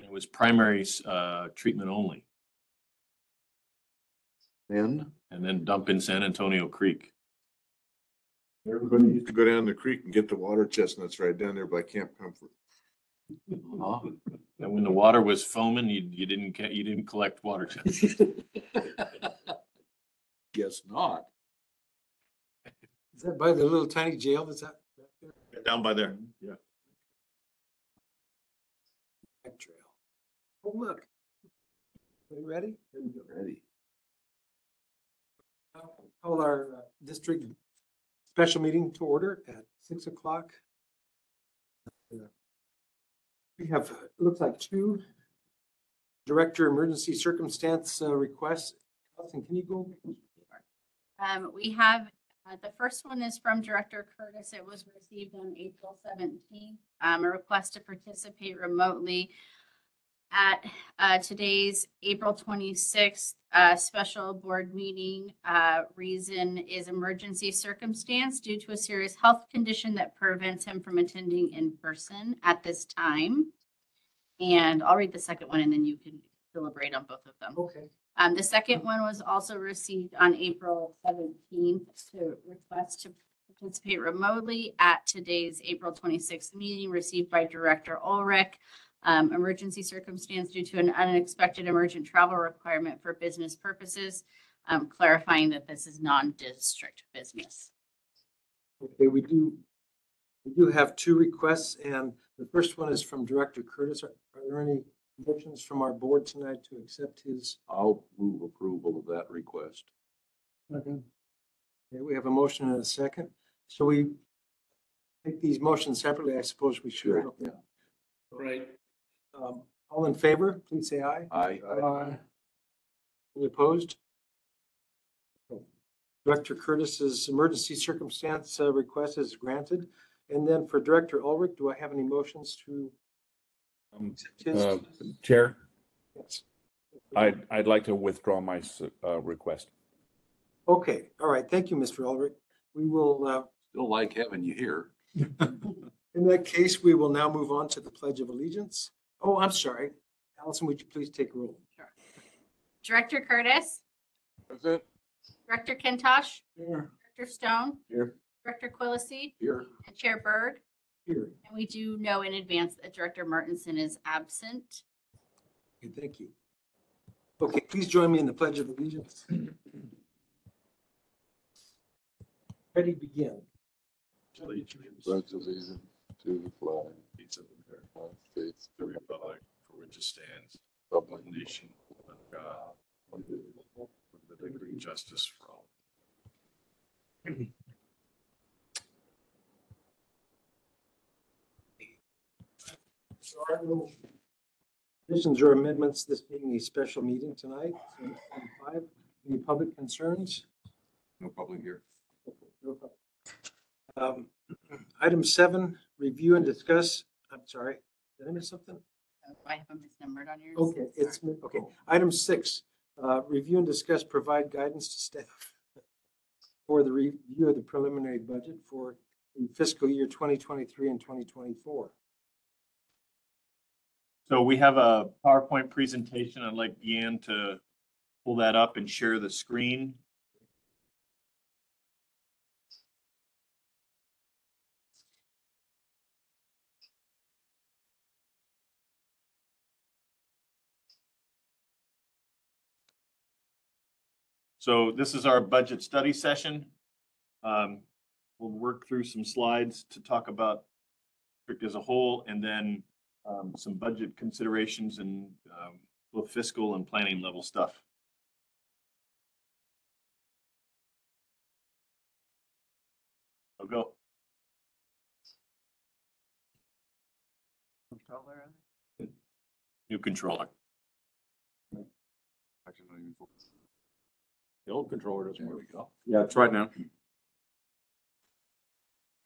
It was primary treatment only, Then and then dump in San Antonio Creek. Everybody used to go down the creek and get the water chestnuts right down there by Camp Comfort. And when the water was foaming, you didn't collect water chestnuts. guess not. Is that by the little tiny jail that's out there? Down by there. Yeah. Back trail. Oh, look. Are you ready? Here we go. Ready. Call our district special meeting to order at 6 o'clock. We have, it looks like 2 director emergency circumstance requests. Allison, can you go? We have, the first one is from Director Curtis. It was received on April 17th. A request to participate remotely at today's April 26th special board meeting. Reason is emergency circumstance due to a serious health condition that prevents him from attending in person at this time. And I'll read the second one and then you can deliberate on both of them. Okay. The second one was also received on April 17th to request to participate remotely at today's April 26th meeting, received by Director Ulrich. Emergency circumstance due to an unexpected emergent travel requirement for business purposes, clarifying that this is non-district business. Okay, we do have 2 requests, and the first one is from Director Curtis. Are there any motions from our board tonight to accept his? I'll move approval of that request. Okay, we have a motion and a second. So we take these motions separately, I suppose we should. Sure, yeah. Right. All in favor, please say aye. Aye. Aye. Any opposed? Director Curtis's emergency circumstance request is granted. And then for Director Ulrich, do I have any motions to? Chair, Yes. I'd like to withdraw my request. Okay, all right. Thank you, Mr. Ulrich. We will, Still like having you here. in that case, we will now move on to the Pledge of Allegiance. Oh, I'm sorry. Allison, would you please take roll? Sure. Director Curtis, Present. Director Kintosh, Here. Director Stone, Here. Director Quillisi, Here. and Chair Berg. Here. And we do know in advance that Director Martinson is absent. Okay, thank you. Okay, please join me in the Pledge of Allegiance. Ready, begin. Pledge allegiance to the flag of the United States, the republic for which it stands, one nation, under God, indivisible, with liberty and justice for all. So are no additions or amendments, this being a special meeting tonight. So, 5, any public concerns? No public here. Item 7, review and discuss. I'm sorry, did I miss something? I have them misnumbered on yours. Okay, it's, okay. Item 6, review and discuss, provide guidance to staff for the review of the preliminary budget for the fiscal year 2023 and 2024. So we have a PowerPoint presentation. I'd like Deanne to pull that up and share the screen. So this is our budget study session. We'll work through some slides to talk about district as a whole, and then some budget considerations and both fiscal and planning level stuff. I'll go. New controller. The old controller doesn't work. Yeah, it's right now.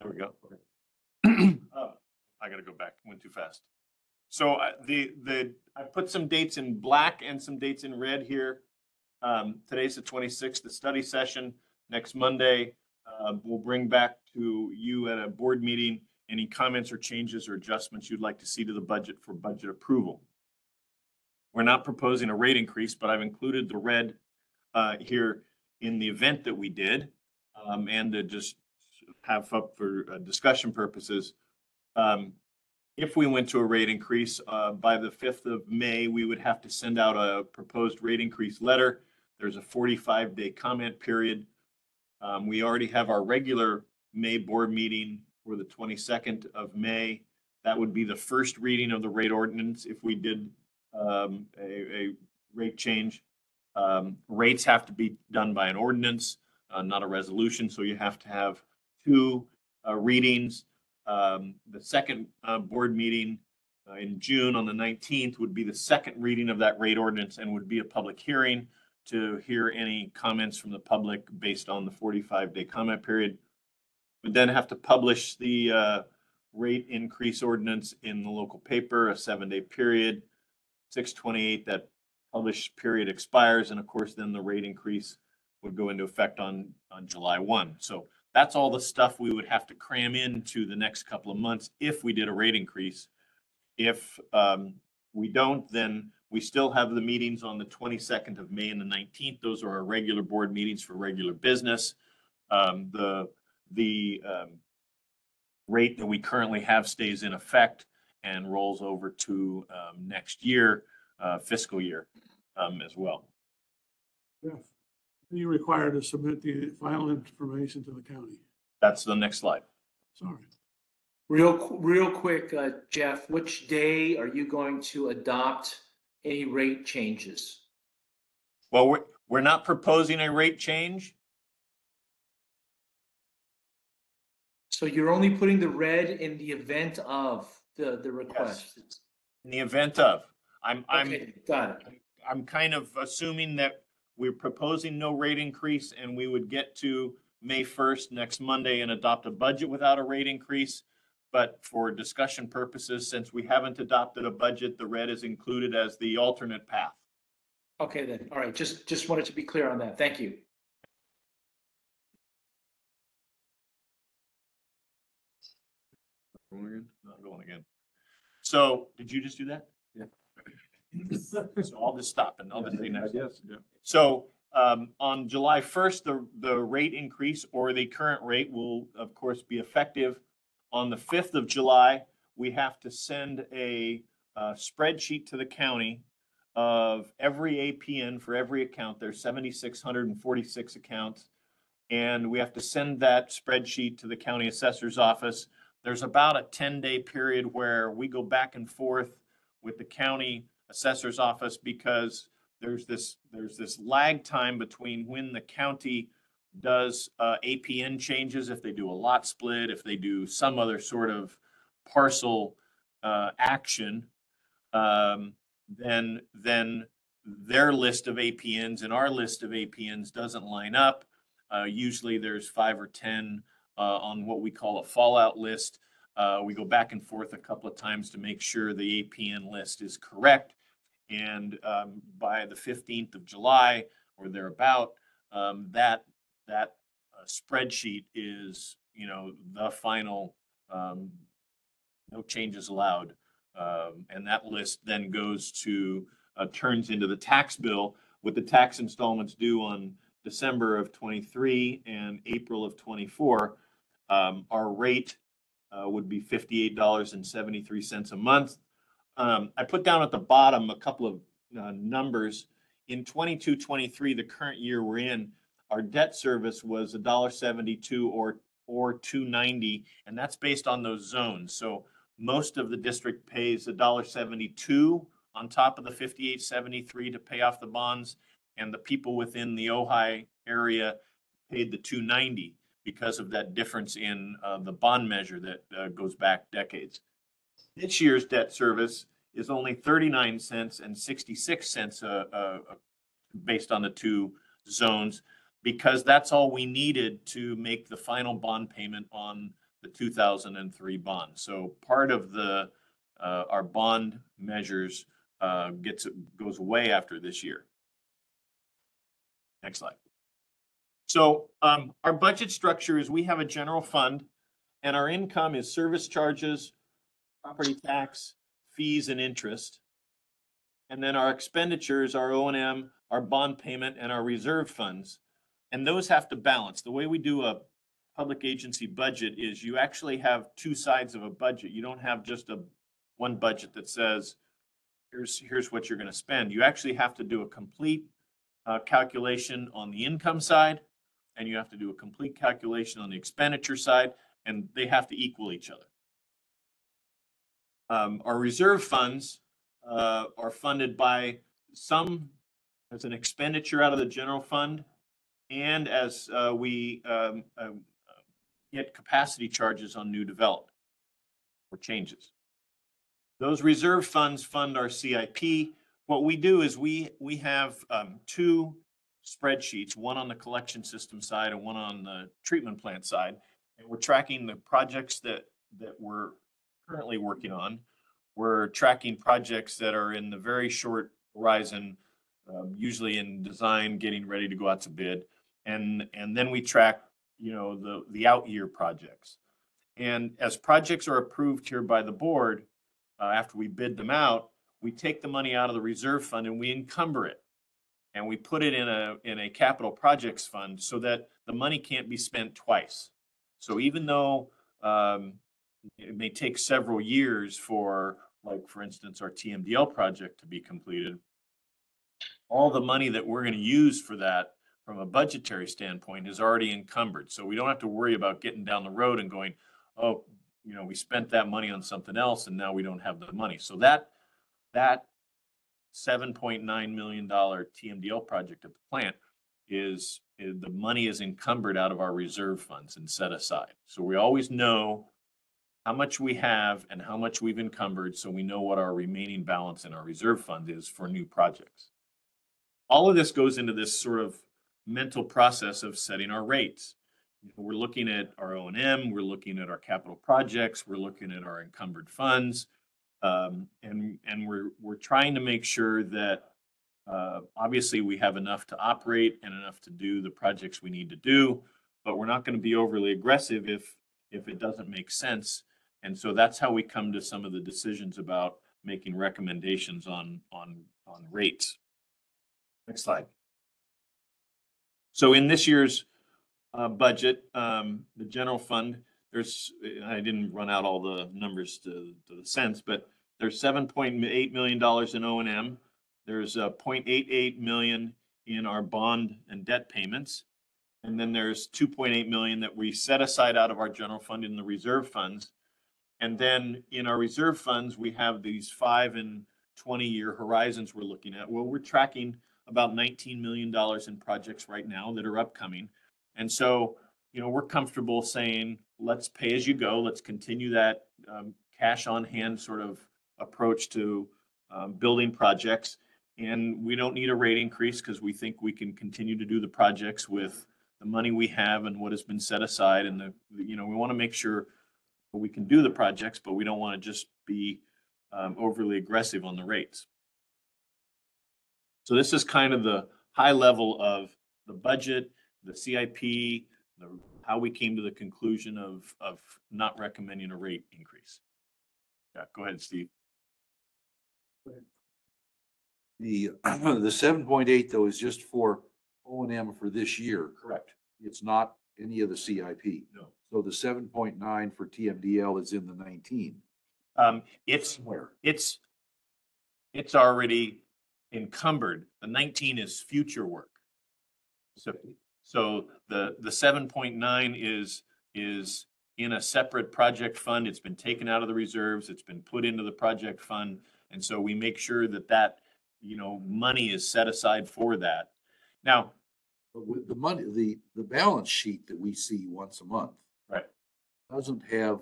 There we go. Oh, I gotta go back, went too fast. So I put some dates in black and some dates in red here. Today's the 26th, the study session. Next Monday, we'll bring back to you at a board meeting any comments or changes or adjustments you'd like to see to the budget for budget approval. We're not proposing a rate increase, but I've included the red here in the event that we did, and to just have up for discussion purposes. If we went to a rate increase by the 5th of May, we would have to send out a proposed rate increase letter. There's a 45-day comment period. We already have our regular May board meeting for the 22nd of May. That would be the first reading of the rate ordinance if we did a rate change. Rates have to be done by an ordinance, not a resolution, so you have to have two readings. The second board meeting in June on the 19th would be the second reading of that rate ordinance and would be a public hearing to hear any comments from the public based on the 45-day comment period. We'd then have to publish the rate increase ordinance in the local paper, a 7-day period. 6/28, that published period expires, and of course, then the rate increase would go into effect on July 1. So that's all the stuff we would have to cram into the next couple of months if we did a rate increase. If we don't, then we still have the meetings on the 22nd of May and the 19th. Those are our regular board meetings for regular business. The rate that we currently have stays in effect and rolls over to next year, fiscal year as well. Yeah. You required to submit the final information to the county. That's the next slide. Sorry. Real quick, Jeff, which day are you going to adopt any rate changes? Well, we're not proposing a rate change. So you're only putting the red in the event of the request? In the event of, Okay, got it. I'm kind of assuming that we're proposing no rate increase and we would get to May 1st, next Monday, and adopt a budget without a rate increase. But for discussion purposes, since we haven't adopted a budget, the red is included as the alternate path. Okay then, all right, just wanted to be clear on that. Thank you. Not going again. So did you just do that? Yeah. So I'll just stop and I'll just say next. Yes, yeah. So on July 1st, the rate increase or the current rate will, of course, be effective. On the 5th of July, we have to send a spreadsheet to the county of every APN for every account. There's 7,646 accounts. And we have to send that spreadsheet to the county assessor's office. There's about a 10-day period where we go back and forth with the county assessor's office because there's this lag time between when the county does APN changes, if they do a lot split, if they do some other sort of parcel action, then their list of APNs and our list of APNs doesn't line up. Usually there's 5 or 10 on what we call a fallout list. We go back and forth a couple of times to make sure the APN list is correct. And by the 15th of July or thereabout, that spreadsheet is, the final, no changes allowed. And that list then goes to, turns into the tax bill with the tax installments due on December of 23 and April of 24. Our rate would be $58.73 a month. I put down at the bottom a couple of numbers. In 22-23, the current year we're in, our debt service was $1.72 or $2.90, and that's based on those zones. So most of the district pays $1.72 on top of the $58.73 to pay off the bonds, and the people within the Ojai area paid the $2.90 because of that difference in the bond measure that goes back decades. This year's debt service is only 39 cents and 66 cents based on the two zones, because that's all we needed to make the final bond payment on the 2003 bond. So part of the our bond measures goes away after this year. Next slide. So our budget structure is we have a general fund, and our income is service charges, property tax, fees, and interest. and then our expenditures, our O&M, our bond payment, and our reserve funds. And those have to balance. The way we do a public agency budget is you actually have two sides of a budget. You don't have just one budget that says, here's what you're going to spend. You actually have to do a complete calculation on the income side, and you have to do a complete calculation on the expenditure side, and they have to equal each other. Our reserve funds are funded by some as an expenditure out of the general fund, and as we get capacity charges on new development or changes. Those reserve funds fund our CIP. What we do is we have two spreadsheets, one on the collection system side and one on the treatment plant side, and we're tracking the projects that we're currently working on. We're tracking projects that are in the very short horizon, usually in design, getting ready to go out to bid. And then we track, the out year projects. And as projects are approved here by the board, after we bid them out, we take the money out of the reserve fund and we encumber it. And we put it in a capital projects fund so that the money can't be spent twice. So even though it may take several years for, like, for instance, our TMDL project to be completed, all the money that we're going to use for that from a budgetary standpoint is already encumbered. So we don't have to worry about getting down the road and going, oh, we spent that money on something else and now we don't have the money. So that $7.9 million TMDL project at the plant is the money is encumbered out of our reserve funds and set aside. So we always know how much we have and how much we've encumbered, so we know what our remaining balance in our reserve fund is for new projects. All of this goes into this sort of mental process of setting our rates. We're looking at our O&M, we're looking at our capital projects, we're looking at our encumbered funds, and we're trying to make sure that obviously we have enough to operate and enough to do the projects we need to do, but we're not going to be overly aggressive if it doesn't make sense. And so that's how we come to some of the decisions about making recommendations on rates. Next slide. So in this year's budget, the general fund, I didn't run out all the numbers to the cents, but there's $7.8 million in O&M. There's $0.88 million in our bond and debt payments. And then there's $2.8 million that we set aside out of our general fund in the reserve funds. And then in our reserve funds, we have these 5 and 20-year horizons we're looking at. Well, we're tracking about $19 million in projects right now that are upcoming. And so, we're comfortable saying, let's pay as you go. Let's continue that cash on hand sort of approach to building projects. And we don't need a rate increase because we think we can continue to do the projects with the money we have and what has been set aside. And we want to make sure we can do the projects, but we don't want to just be overly aggressive on the rates. So this is kind of the high level of the budget, the CIP, how we came to the conclusion of not recommending a rate increase. Yeah, go ahead, Steve. The 7.8 though is just for O&M for this year. Correct. It's not any of the CIP. No. So the 7.9 for TMDL is in the 19. It's Where? it's already encumbered. The 19 is future work. So the 7.9 is in a separate project fund. It's been taken out of the reserves. It's been put into the project fund. And so we make sure that money is set aside for that. Now, But with the money, the balance sheet that we see once a month. Right. Doesn't have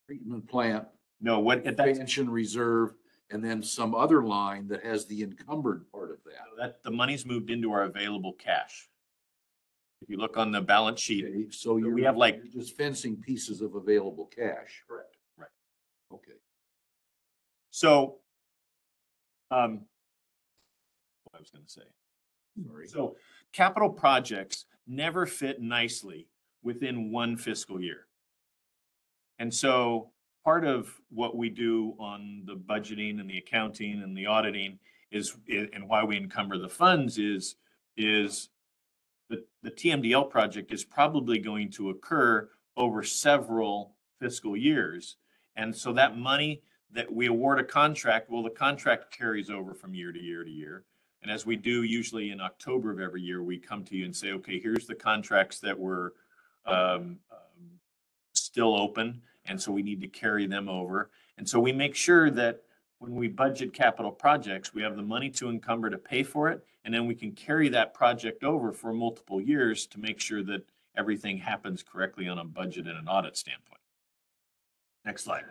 treatment plant, no, what that's expansion reserve, and then some other line that has the encumbered part of that. the money's moved into our available cash. If you look on the balance sheet, Okay, so we have like you're just fencing pieces of available cash. correct, right. Okay. So, what I was going to say. Sorry. So capital projects never fit nicely within one fiscal year. And so part of what we do on the budgeting and the accounting and the auditing and why we encumber the funds is the TMDL project is probably going to occur over several fiscal years. And so that money that we award a contract, well, the contract carries over from year to year to year. And as we do usually in October of every year, we come to you and say, okay, here's the contracts that were still open. And so we need to carry them over. And so we make sure that when we budget capital projects, we have the money to encumber to pay for it. And then we can carry that project over for multiple years to make sure that everything happens correctly on a budget and an audit standpoint. Next slide.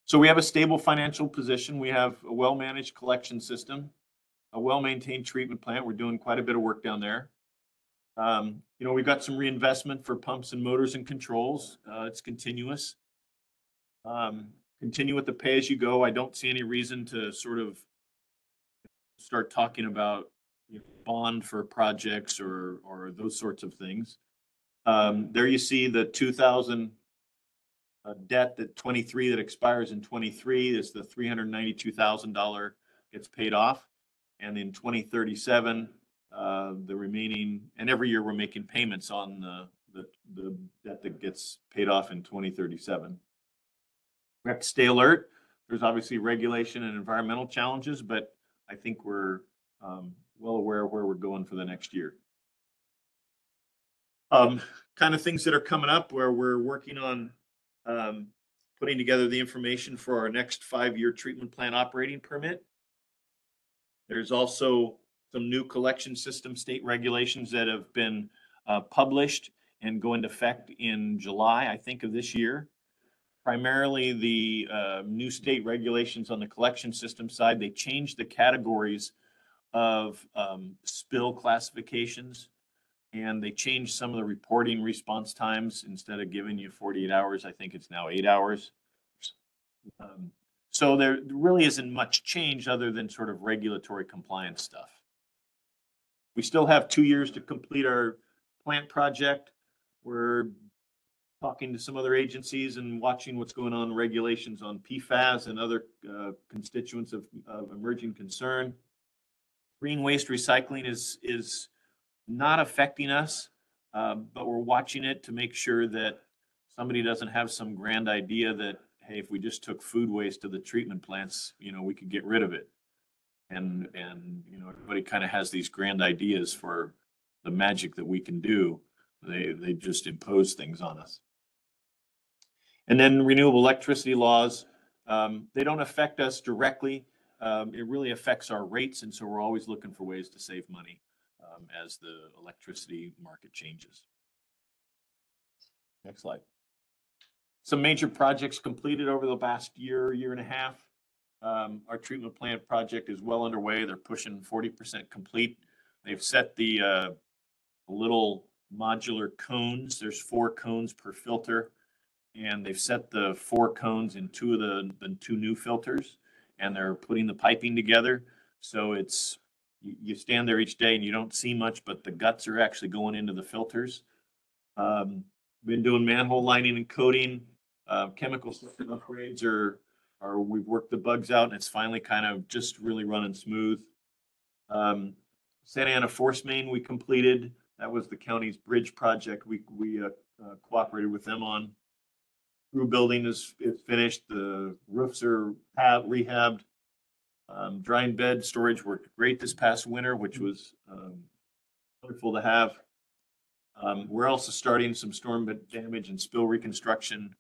So we have a stable financial position. We have a well-managed collection system, a well-maintained treatment plant. We're doing quite a bit of work down there. We've got some reinvestment for pumps and motors and controls. It's continuous. Continue with the pay-as-you-go. I don't see any reason to sort of start talking about bond for projects or those sorts of things. There you see the 2000 debt that 23 that expires in 23 is the $392,000 gets paid off. And in 2037, the remaining, and every year we're making payments on the debt that gets paid off in 2037. We have to stay alert. There's obviously regulation and environmental challenges, but I think we're well aware of where we're going for the next year. Kind of things that are coming up where we're working on putting together the information for our next 5-year treatment plant operating permit. There's also some new collection system state regulations that have been published and go into effect in July, I think, of this year. Primarily the new state regulations on the collection system side, they changed the categories of spill classifications, and they changed some of the reporting response times. Instead of giving you 48 hours, I think it's now 8 hours. So there really isn't much change other than sort of regulatory compliance stuff. We still have 2 years to complete our plant project. We're talking to some other agencies and watching what's going on in regulations on PFAS and other constituents of emerging concern. Green waste recycling is not affecting us, but we're watching it to make sure that somebody doesn't have some grand idea that, hey, if we just took food waste to the treatment plants, we could get rid of it. And everybody kind of has these grand ideas for the magic that we can do. They just impose things on us. And then renewable electricity laws, they don't affect us directly. It really affects our rates. And so we're always looking for ways to save money as the electricity market changes. Next slide. Some major projects completed over the past year and a half. Our treatment plant project is well underway. They're pushing 40% complete. They've set the little modular cones. There's 4 cones per filter. And they've set the 4 cones in 2 of the 2 new filters, and they're putting the piping together. So it's, you stand there each day and you don't see much, but the guts are actually going into the filters. Been doing manhole lining and coating. Chemical system upgrades we've worked the bugs out, and it's finally kind of just really running smooth. Santa Ana Force Main we completed. That was the county's bridge project. We cooperated with them on. Roof building is finished. The roofs are rehabbed. Drying bed storage worked great this past winter, which was wonderful to have. We're also starting some storm damage and spill reconstruction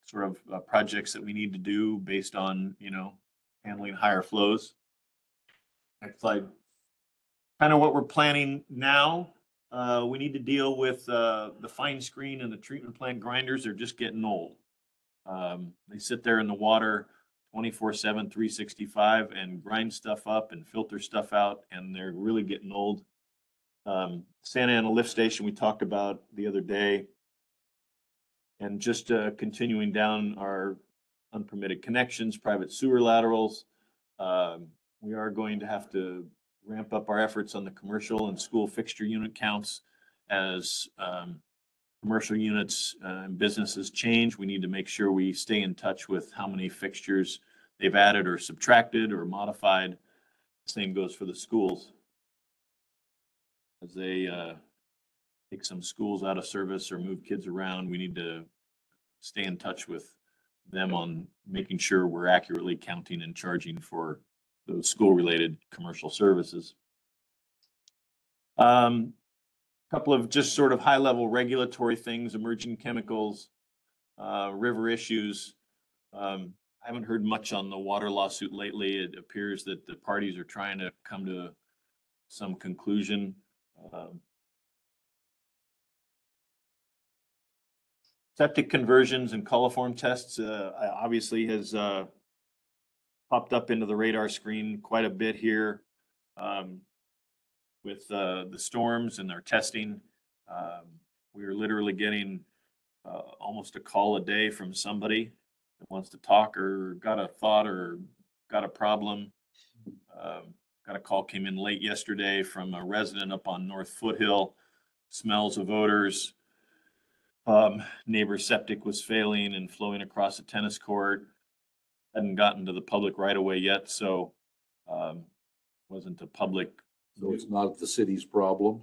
sort of projects that we need to do based on, handling higher flows. Next slide. Kind of what we're planning now. We need to deal with the fine screen and the treatment plant grinders. They're just getting old. They sit there in the water 24/7, 365 and grind stuff up and filter stuff out, and they're really getting old. Santa Ana lift station we talked about the other day, and just continuing down our unpermitted connections, private sewer laterals. We are going to have to ramp up our efforts on the commercial and school fixture unit counts as commercial units and businesses change, we need to make sure we stay in touch with how many fixtures they've added or subtracted or modified. Same goes for the schools. As they take some schools out of service or move kids around, we need to stay in touch with them on making sure we're accurately counting and charging for those school-related commercial services. Couple of just sort of high-level regulatory things, emerging chemicals, river issues. I haven't heard much on the water lawsuit lately. It appears that the parties are trying to come to some conclusion. Septic conversions and coliform tests obviously has popped up into the radar screen quite a bit here with the storms and their testing. We are literally getting almost a call a day from somebody that wants to talk or got a thought or got a problem. Got a call came in late yesterday from a resident up on North Foothill. Smells of odors. Neighbor's septic was failing and flowing across a tennis court. Hadn't gotten to the public right away yet, so wasn't a public. So it's not the city's problem.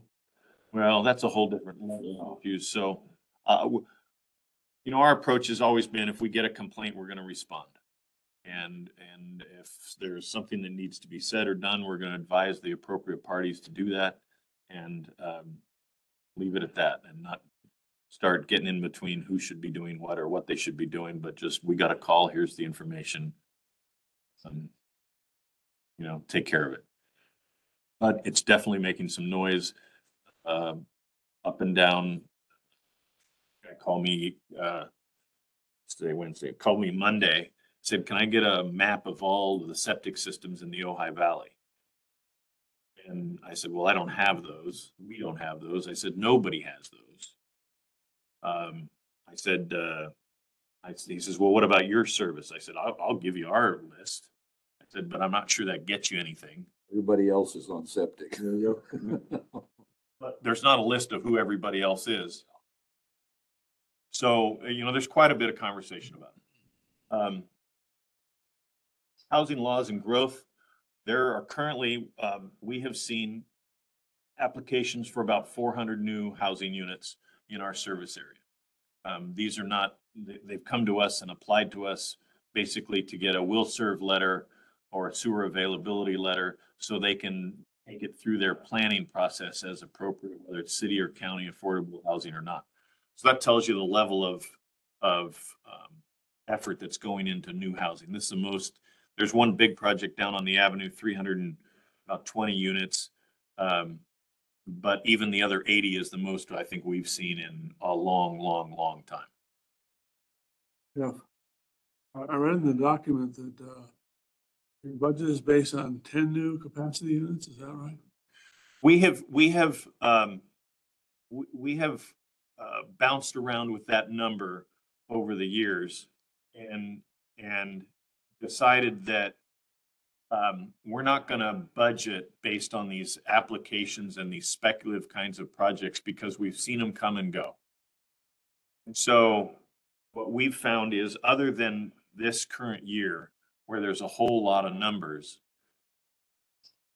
Well, that's a whole different level of issues. So, our approach has always been if we get a complaint, we're going to respond. And if there's something that needs to be said or done, we're going to advise the appropriate parties to do that and leave it at that and not start getting in between who should be doing what or what they should be doing, but just, we got a call, here's the information. Take care of it. But it's definitely making some noise up and down. Guy called me today, Wednesday, called me Monday, said, can I get a map of all the septic systems in the Ojai Valley? And I said, well, I don't have those. We don't have those. I said, nobody has those. I said, he says, well, what about your service? I said, I'll give you our list. I said, but I'm not sure that gets you anything. Everybody else is on septic. But there's not a list of who everybody else is. So, there's quite a bit of conversation about it. Housing laws and growth. There are currently, we have seen applications for about 400 new housing units in our service area. These are not, they've come to us and applied to us basically to get a will serve letter or a sewer availability letter so they can take it through their planning process as appropriate, whether it's city or county affordable housing or not. So that tells you the level of effort that's going into new housing. This is the most, there's one big project down on the avenue, 320 units. But even the other 80 is the most I think we've seen in a long time. Yeah. I read in the document that your budget is based on 10 new capacity units. Is that right? We have bounced around with that number over the years and decided that we're not going to budget based on these applications and these speculative kinds of projects because we've seen them come and go. And so what we've found is, other than this current year where there's a whole lot of numbers,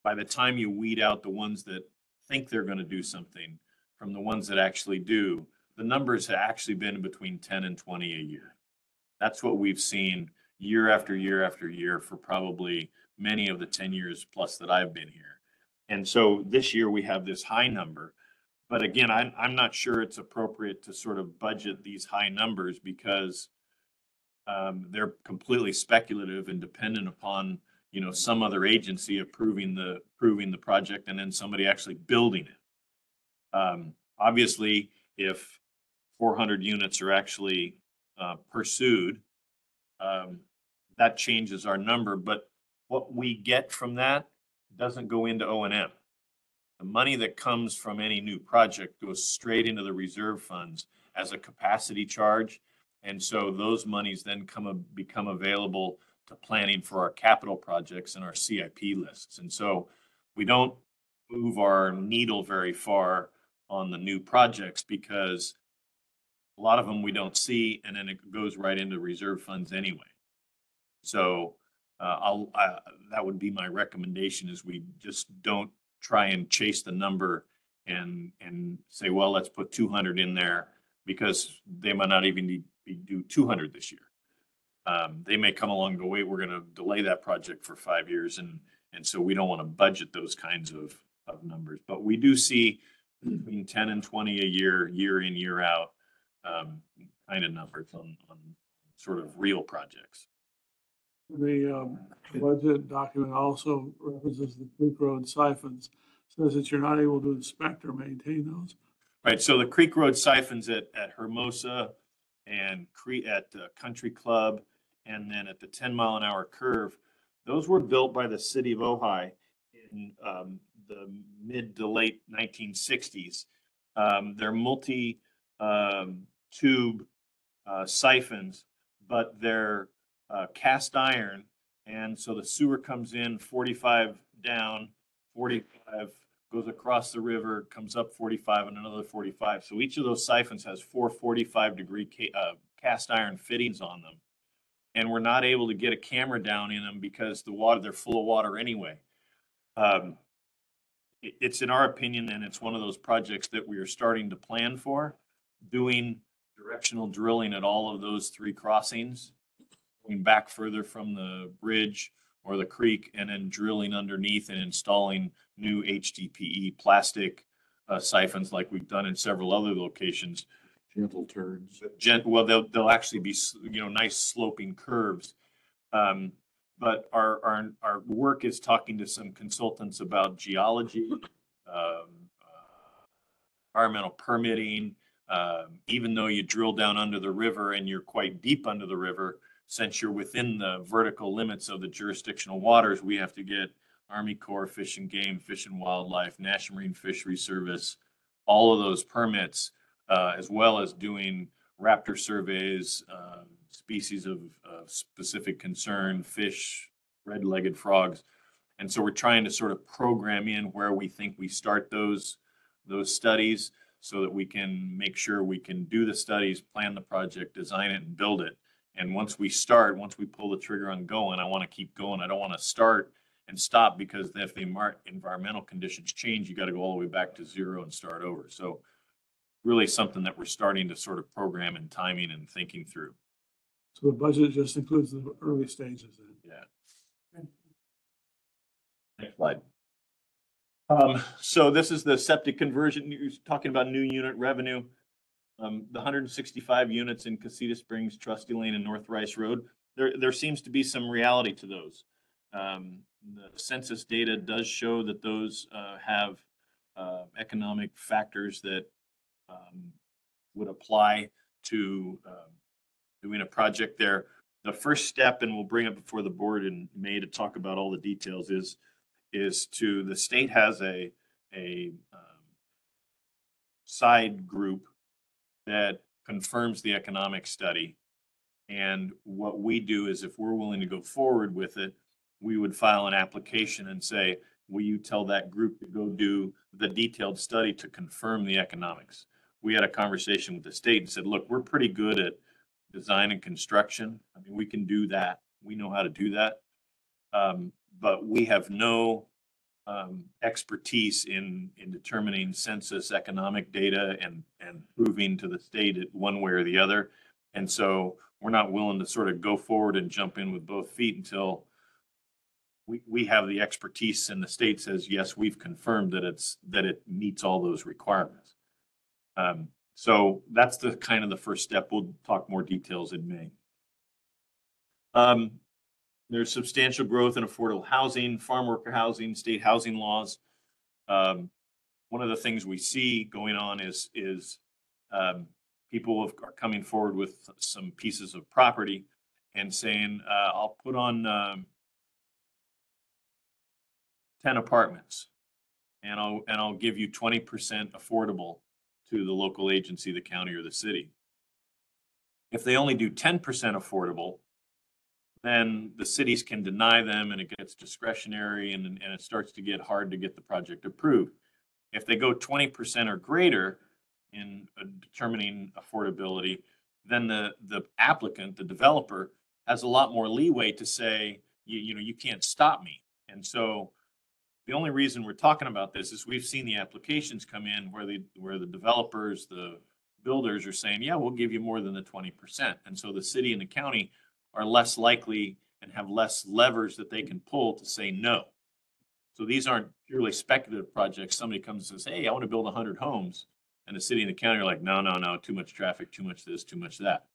by the time you weed out the ones that think they're going to do something from the ones that actually do, the numbers have actually been between 10 and 20 a year. That's what we've seen year after year after year for probably many of the 10 years plus that I've been here. And so this year we have this high number, but again, I'm not sure it's appropriate to sort of budget these high numbers because they're completely speculative and dependent upon, some other agency approving the project and then somebody actually building it. Obviously, if 400 units are actually pursued, that changes our number, but what we get from that doesn't go into O&M. The money that comes from any new project goes straight into the reserve funds as a capacity charge. And so those monies then become available to planning for our capital projects and our CIP lists. And so we don't move our needle very far on the new projects because a lot of them we don't see, and then it goes right into reserve funds anyway. So that would be my recommendation, is we just don't try and chase the number and say, well, let's put 200 in there, because they might not even do 200 this year. They may come along and go, wait, we're going to delay that project for 5 years. And so we don't want to budget those kinds of numbers. But we do see between 10 and 20 a year, year in, year out, kind of numbers on sort of real projects. The budget document also references the Creek Road siphons, says that you're not able to inspect or maintain those. Right, so the Creek Road siphons at Hermosa and at Country Club, and then at the 10-mile-an-hour curve, those were built by the city of Ojai in the mid to late 1960s. They're multi-tube siphons, but they're cast iron, and so the sewer comes in 45 down, 45 goes across the river, comes up 45 and another 45. So each of those siphons has 4 45-degree cast iron fittings on them. And we're not able to get a camera down in them because they're full of water anyway. It's in our opinion, and it's one of those projects that we are starting to plan for, doing directional drilling at all of those 3 crossings, going back further from the bridge or the creek, and then drilling underneath and installing new HDPE plastic siphons like we've done in several other locations. Gentle turns. Well, they'll actually be, nice sloping curves. But our work is talking to some consultants about geology, environmental permitting. Even though you drill down under the river and you're quite deep under the river, since you're within the vertical limits of the jurisdictional waters, we have to get Army Corps, Fish and Game, Fish and Wildlife, National Marine Fisheries Service, all of those permits, as well as doing raptor surveys, species of specific concern, fish, red-legged frogs. And so we're trying to sort of program in where we think we start those studies, so that we can make sure we can do the studies, plan the project, design it, and build it. And once we pull the trigger on going, I want to keep going. I don't want to start and stop, because if the environmental conditions change, you got to go all the way back to zero and start over. So really something that we're starting to sort of program and timing and thinking through. So the budget just includes the early stages then? Yeah. Next slide. So this is the septic conversion. You're talking about new unit revenue. The 165 units in Casita Springs, Trusty Lane, and North Rice Road, there seems to be some reality to those. The census data does show that those have economic factors that would apply to doing a project there. The first step, and we'll bring it before the board in May to talk about all the details, is the state has a side group that confirms the economic study. And what we do is, if we're willing to go forward with it, we would file an application and say, will you tell that group to go do the detailed study to confirm the economics? We had a conversation with the state and said, look, we're pretty good at design and construction. I mean, we can do that. We know how to do that. But we have no expertise in determining census economic data and proving to the state it one way or the other. And so we're not willing to sort of go forward and jump in with both feet until we have the expertise and the state says, yes, we've confirmed that it meets all those requirements. So that's the kind of the first step. We'll talk more details in May. There's substantial growth in affordable housing, farm worker housing, state housing laws. One of the things we see going on is people are coming forward with some pieces of property and saying, I'll put on 10 apartments and I'll give you 20% affordable to the local agency, the county or the city. If they only do 10% affordable, then the cities can deny them and it gets discretionary and it starts to get hard to get the project approved. If they go 20% or greater, in determining affordability, then the applicant, the developer, has a lot more leeway to say, you can't stop me. And so the only reason we're talking about this is we've seen the applications come in where the developers, the builders are saying, yeah, we'll give you more than the 20%. And so the city and the county are less likely and have less levers that they can pull to say no. So these aren't purely speculative projects. Somebody comes and says, hey, I want to build 100 homes. And the city and the county are like, no, too much traffic, too much this, too much that.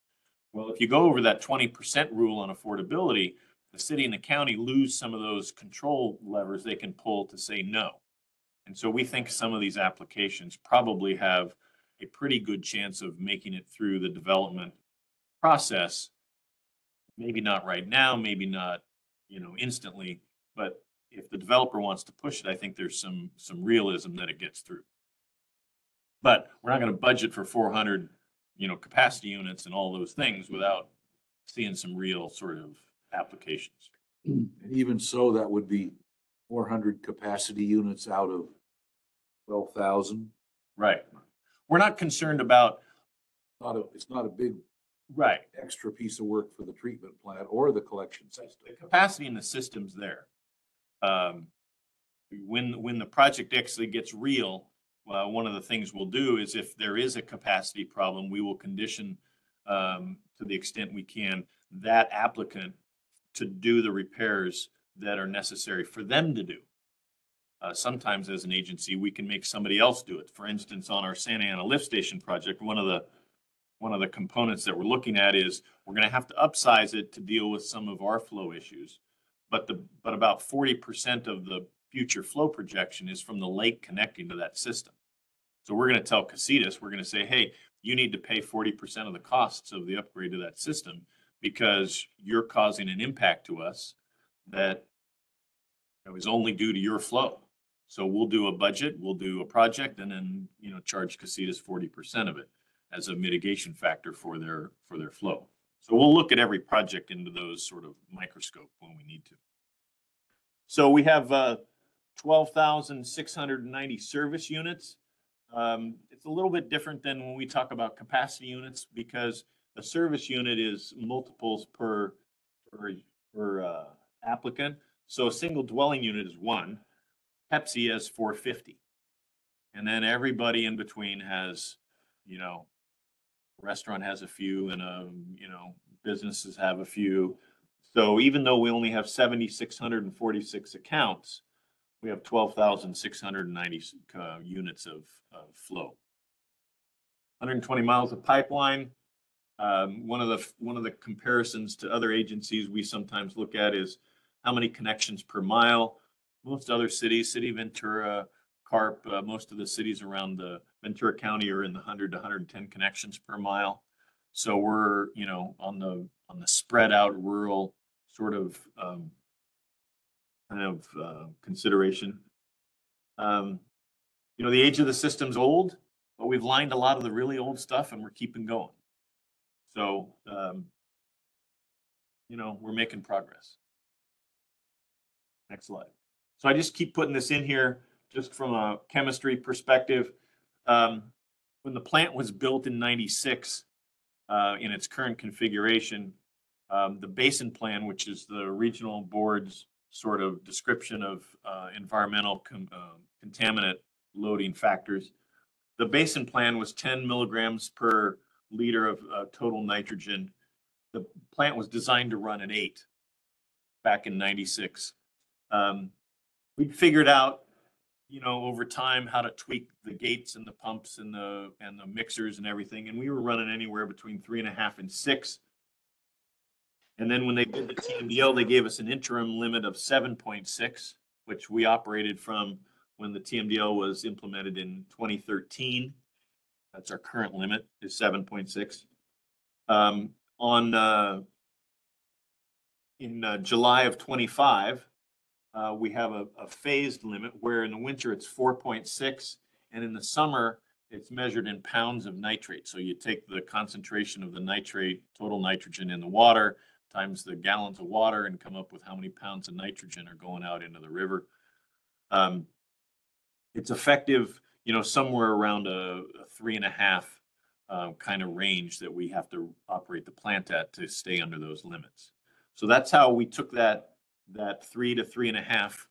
Well, if you go over that 20% rule on affordability, the city and the county lose some of those control levers they can pull to say no. And so we think some of these applications probably have a pretty good chance of making it through the development process. Maybe not right now, maybe not, instantly, but if the developer wants to push it, I think there's some realism that it gets through. But we're not going to budget for 400, capacity units and all those things without seeing some real sort of applications. And even so, that would be 400 capacity units out of 12,000. Right. We're not concerned about. It's not a big Right. extra piece of work for the treatment plant or the collection system. The capacity in the system's there. When the project actually gets real, one of the things we'll do is if there is a capacity problem, we will condition, to the extent we can, that applicant to do the repairs that are necessary for them to do. Sometimes as an agency, we can make somebody else do it. For instance, on our Santa Ana lift station project, one of the components that we're looking at is we're going to have to upsize it to deal with some of our flow issues. But about 40% of the future flow projection is from the lake connecting to that system. So we're going to tell Casitas, we're going to say, hey, you need to pay 40% of the costs of the upgrade to that system because you're causing an impact to us that is only due to your flow. So we'll do a budget, we'll do a project, and then charge Casitas 40% of it as a mitigation factor for their flow. So we'll look at every project into those sort of microscope when we need to. So we have 12,690 service units. It's a little bit different than when we talk about capacity units because a service unit is multiples per applicant. So a single dwelling unit is 1. Pepsi has 450. And then everybody in between has, restaurant has a few and, businesses have a few. So even though we only have 7,646 accounts, we have 12,690 units of flow. 120 miles of pipeline. One of the comparisons to other agencies we sometimes look at is how many connections per mile. Most other cities, City of Ventura, Carp, most of the cities around the Ventura County are in the 100 to 110 connections per mile. So we're, on the spread out rural sort of consideration. The age of the system's old, but we've lined a lot of the really old stuff and we're keeping going. So, we're making progress. Next slide. So I just keep putting this in here just from a chemistry perspective. When the plant was built in '96, in its current configuration, the basin plan, which is the regional board's sort of description of environmental contaminant loading factors, the basin plan was 10 milligrams per liter of total nitrogen. The plant was designed to run at 8 back in '96. We figured out, over time how to tweak the gates and the pumps and the mixers and everything. And we were running anywhere between 3.5 and 6. And then when they did the TMDL, they gave us an interim limit of 7.6, which we operated from when the TMDL was implemented in 2013. That's our current limit, is 7.6. In July of 25, we have a phased limit where in the winter it's 4.6, and in the summer it's measured in pounds of nitrate. So you take the concentration of the nitrate, total nitrogen in the water, times the gallons of water and come up with how many pounds of nitrogen are going out into the river. It's effective somewhere around a 3.5 kind of range that we have to operate the plant at to stay under those limits. So that's how we took that 3 to 3.5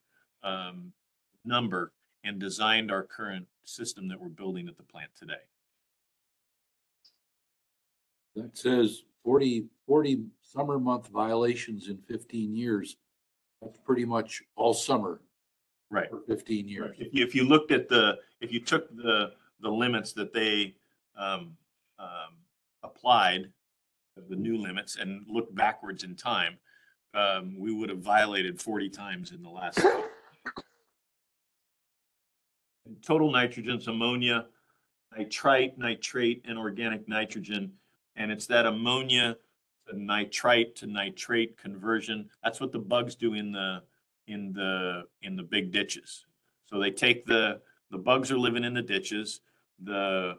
number and designed our current system that we're building at the plant today. That says 40 summer month violations in 15 years. That's pretty much all summer Right. for 15 years. If you looked at if you took the limits that they applied, the new limits, and looked backwards in time, we would have violated 40 times in the last. Total nitrogens, ammonia, nitrite, nitrate, and organic nitrogen. And it's that ammonia to nitrite to nitrate conversion. That's what the bugs do in the big ditches. So they take the bugs are living in the ditches. They're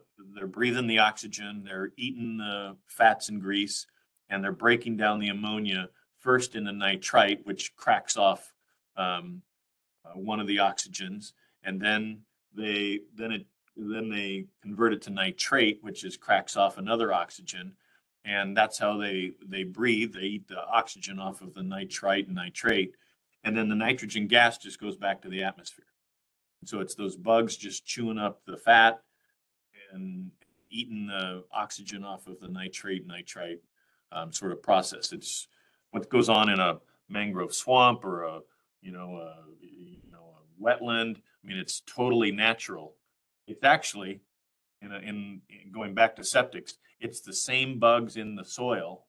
breathing the oxygen. They're eating the fats and grease, and they're breaking down the ammonia first in the nitrite, which cracks off one of the oxygens, and then they convert it to nitrate, which cracks off another oxygen, and that's how they breathe. They eat the oxygen off of the nitrite and nitrate, and then the nitrogen gas just goes back to the atmosphere. So it's those bugs just chewing up the fat and eating the oxygen off of the nitrate nitrite sort of process. It's what goes on in a mangrove swamp or a wetland. I mean, it's totally natural. It's actually in going back to septics, it's the same bugs in the soil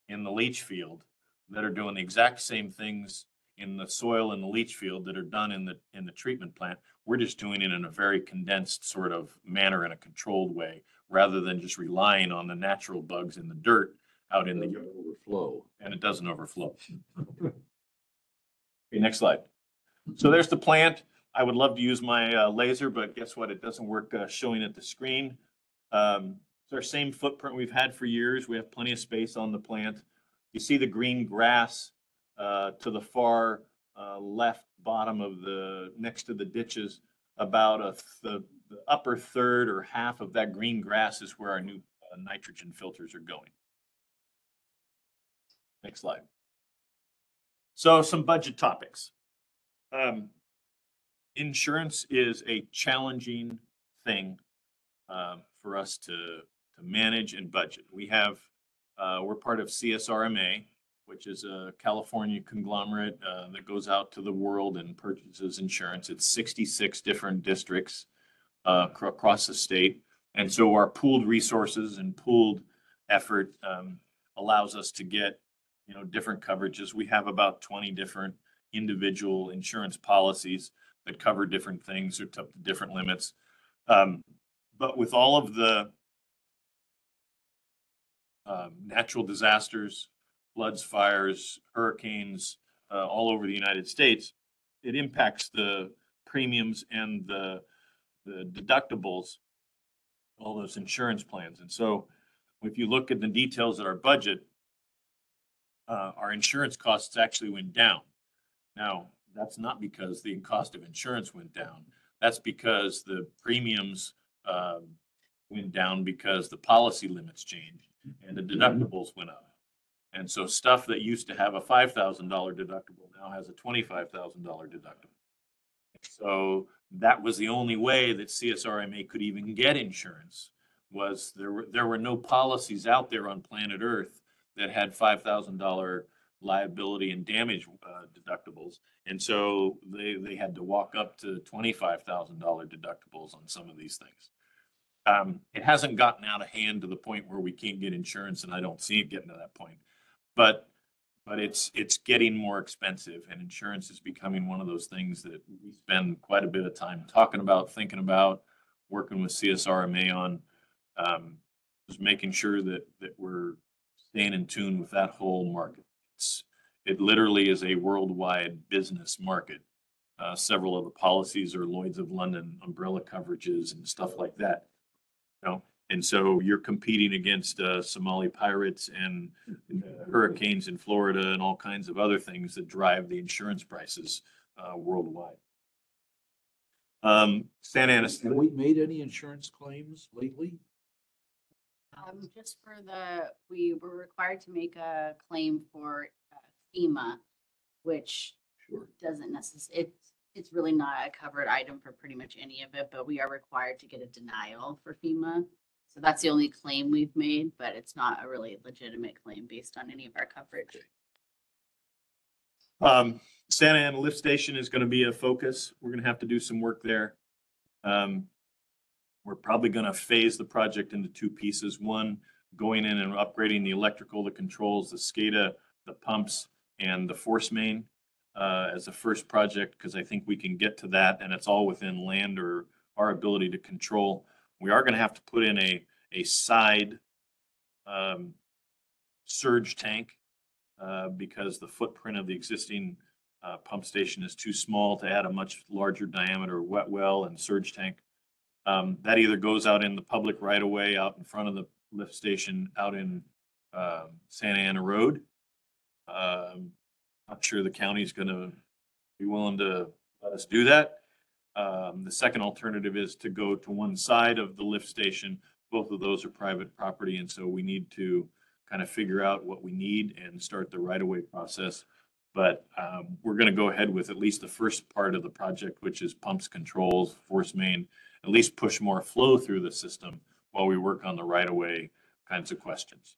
in the leach field that are doing the exact same things in the soil in the leach field that are done in the treatment plant. We're just doing it in a very condensed sort of manner, in a controlled way, rather than just relying on the natural bugs in the dirt out in the overflow. And it doesn't overflow. Okay, next slide. So there's the plant. I would love to use my laser, but guess what? It doesn't work showing at the screen. It's our same footprint we've had for years. We have plenty of space on the plant. You see the green grass to the far left bottom of next to the ditches. About the upper third or half of that green grass is where our new nitrogen filters are going. Next slide. So some budget topics. Insurance is a challenging thing for us to manage and budget. We're part of CSRMA, which is a California conglomerate that goes out to the world and purchases insurance. It's 66 different districts across the state. And so our pooled resources and pooled effort allows us to get different coverages. We have about 20 different individual insurance policies that cover different things or up to different limits. But with all of the natural disasters, floods, fires, hurricanes, all over the United States, it impacts the premiums and the deductibles, all those insurance plans. And so if you look at the details of our budget, our insurance costs actually went down. Now, that's not because the cost of insurance went down. That's because the premiums went down because the policy limits changed and the deductibles went up. And so stuff that used to have a $5,000 deductible now has a $25,000 deductible. So that was the only way that CSRMA could even get insurance, was there were no policies out there on planet Earth that had $5,000 liability and damage deductibles. And so they had to walk up to $25,000 deductibles on some of these things. It hasn't gotten out of hand to the point where we can't get insurance, and I don't see it getting to that point. But it's getting more expensive, and insurance is becoming one of those things that we spend quite a bit of time talking about, thinking about, working with CSRMA on, just making sure that we're staying in tune with that whole market. It literally is a worldwide business market. Several of the policies are Lloyd's of London umbrella coverages and stuff like that. And so you're competing against Somali pirates and hurricanes in Florida and all kinds of other things that drive the insurance prices worldwide. Santa Ana, Have we made any insurance claims lately? Just for we were required to make a claim for FEMA, which Sure. doesn't necessarily, it's really not a covered item for pretty much any of it, but we are required to get a denial for FEMA. So that's the only claim we've made, but it's not a really legitimate claim based on any of our coverage. Santa Ana Lift Station is going to be a focus. We're going to have to do some work there. We're probably going to phase the project into two pieces. One, going in and upgrading the electrical, the controls, the SCADA, the pumps, and the force main as a first project, because I think we can get to that, and it's all within land or our ability to control. We are going to have to put in a side surge tank because the footprint of the existing pump station is too small to add a much larger diameter wet well and surge tank. That either goes out in the public right of way, out in front of the lift station, out in Santa Ana Road. Not sure the county's going to be willing to let us do that. The second alternative is to go to one side of the lift station. Both of those are private property, and so we need to kind of figure out what we need and start the right-of-way process. But we're going to go ahead with at least the first part of the project, which is pumps, controls, force main, at least push more flow through the system while we work on the right-of-way kinds of questions.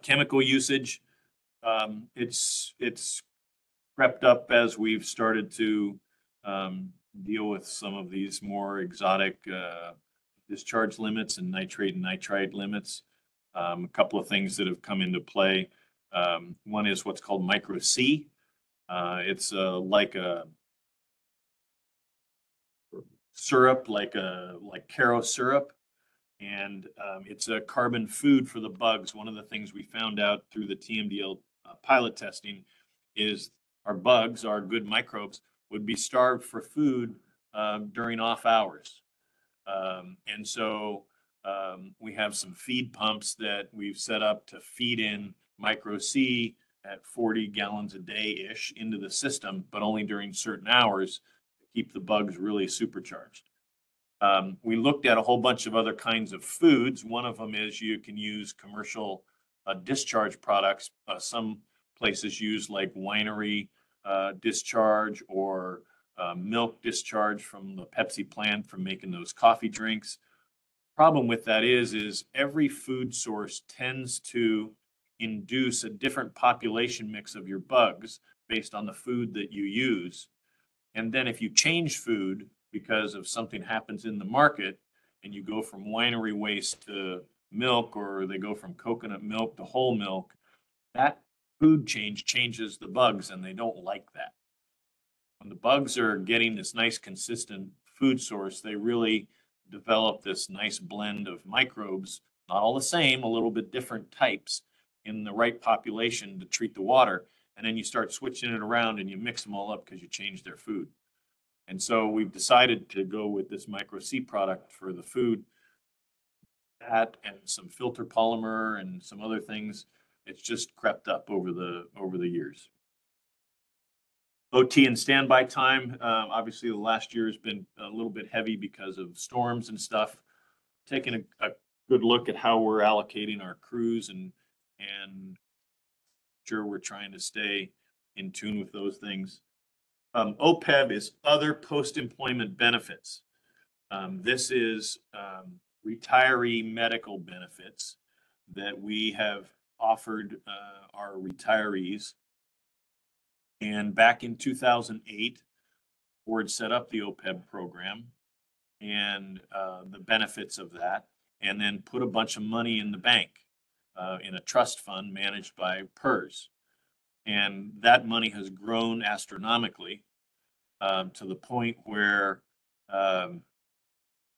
Chemical usage, it's crept up as we've started to deal with some of these more exotic discharge limits and nitrate and nitrite limits. A couple of things that have come into play. One is what's called micro C. It's like a syrup, like Caro syrup, and it's a carbon food for the bugs. One of the things we found out through the TMDL pilot testing is our bugs, our good microbes, would be starved for food during off hours. And so we have some feed pumps that we've set up to feed in micro C at 40 gallons a day-ish into the system, but only during certain hours to keep the bugs really supercharged. We looked at a whole bunch of other kinds of foods. One of them is you can use commercial discharge products. Some places use like winery discharge or milk discharge from the Pepsi plant from making those coffee drinks. Problem with that is every food source tends to induce a different population mix of your bugs based on the food that you use. And then if you change food because of something happens in the market and you go from winery waste to milk, or they go from coconut milk to whole milk, that food change changes the bugs and they don't like that. When the bugs are getting this nice consistent food source, they really develop this nice blend of microbes, not all the same, a little bit different types in the right population to treat the water. And then you start switching it around and you mix them all up because you change their food. And so we've decided to go with this micro C product for the food. That and some filter polymer and some other things. It's just crept up over the years. OT and standby time. Obviously, the last year has been a little bit heavy because of storms and stuff. Taking a good look at how we're allocating our crews and sure we're trying to stay in tune with those things. OPEB is other post-employment benefits. This is retiree medical benefits that we have offered our retirees. And back in 2008, board set up the OPEB program and the benefits of that, and then put a bunch of money in the bank in a trust fund managed by PERS. And that money has grown astronomically to the point where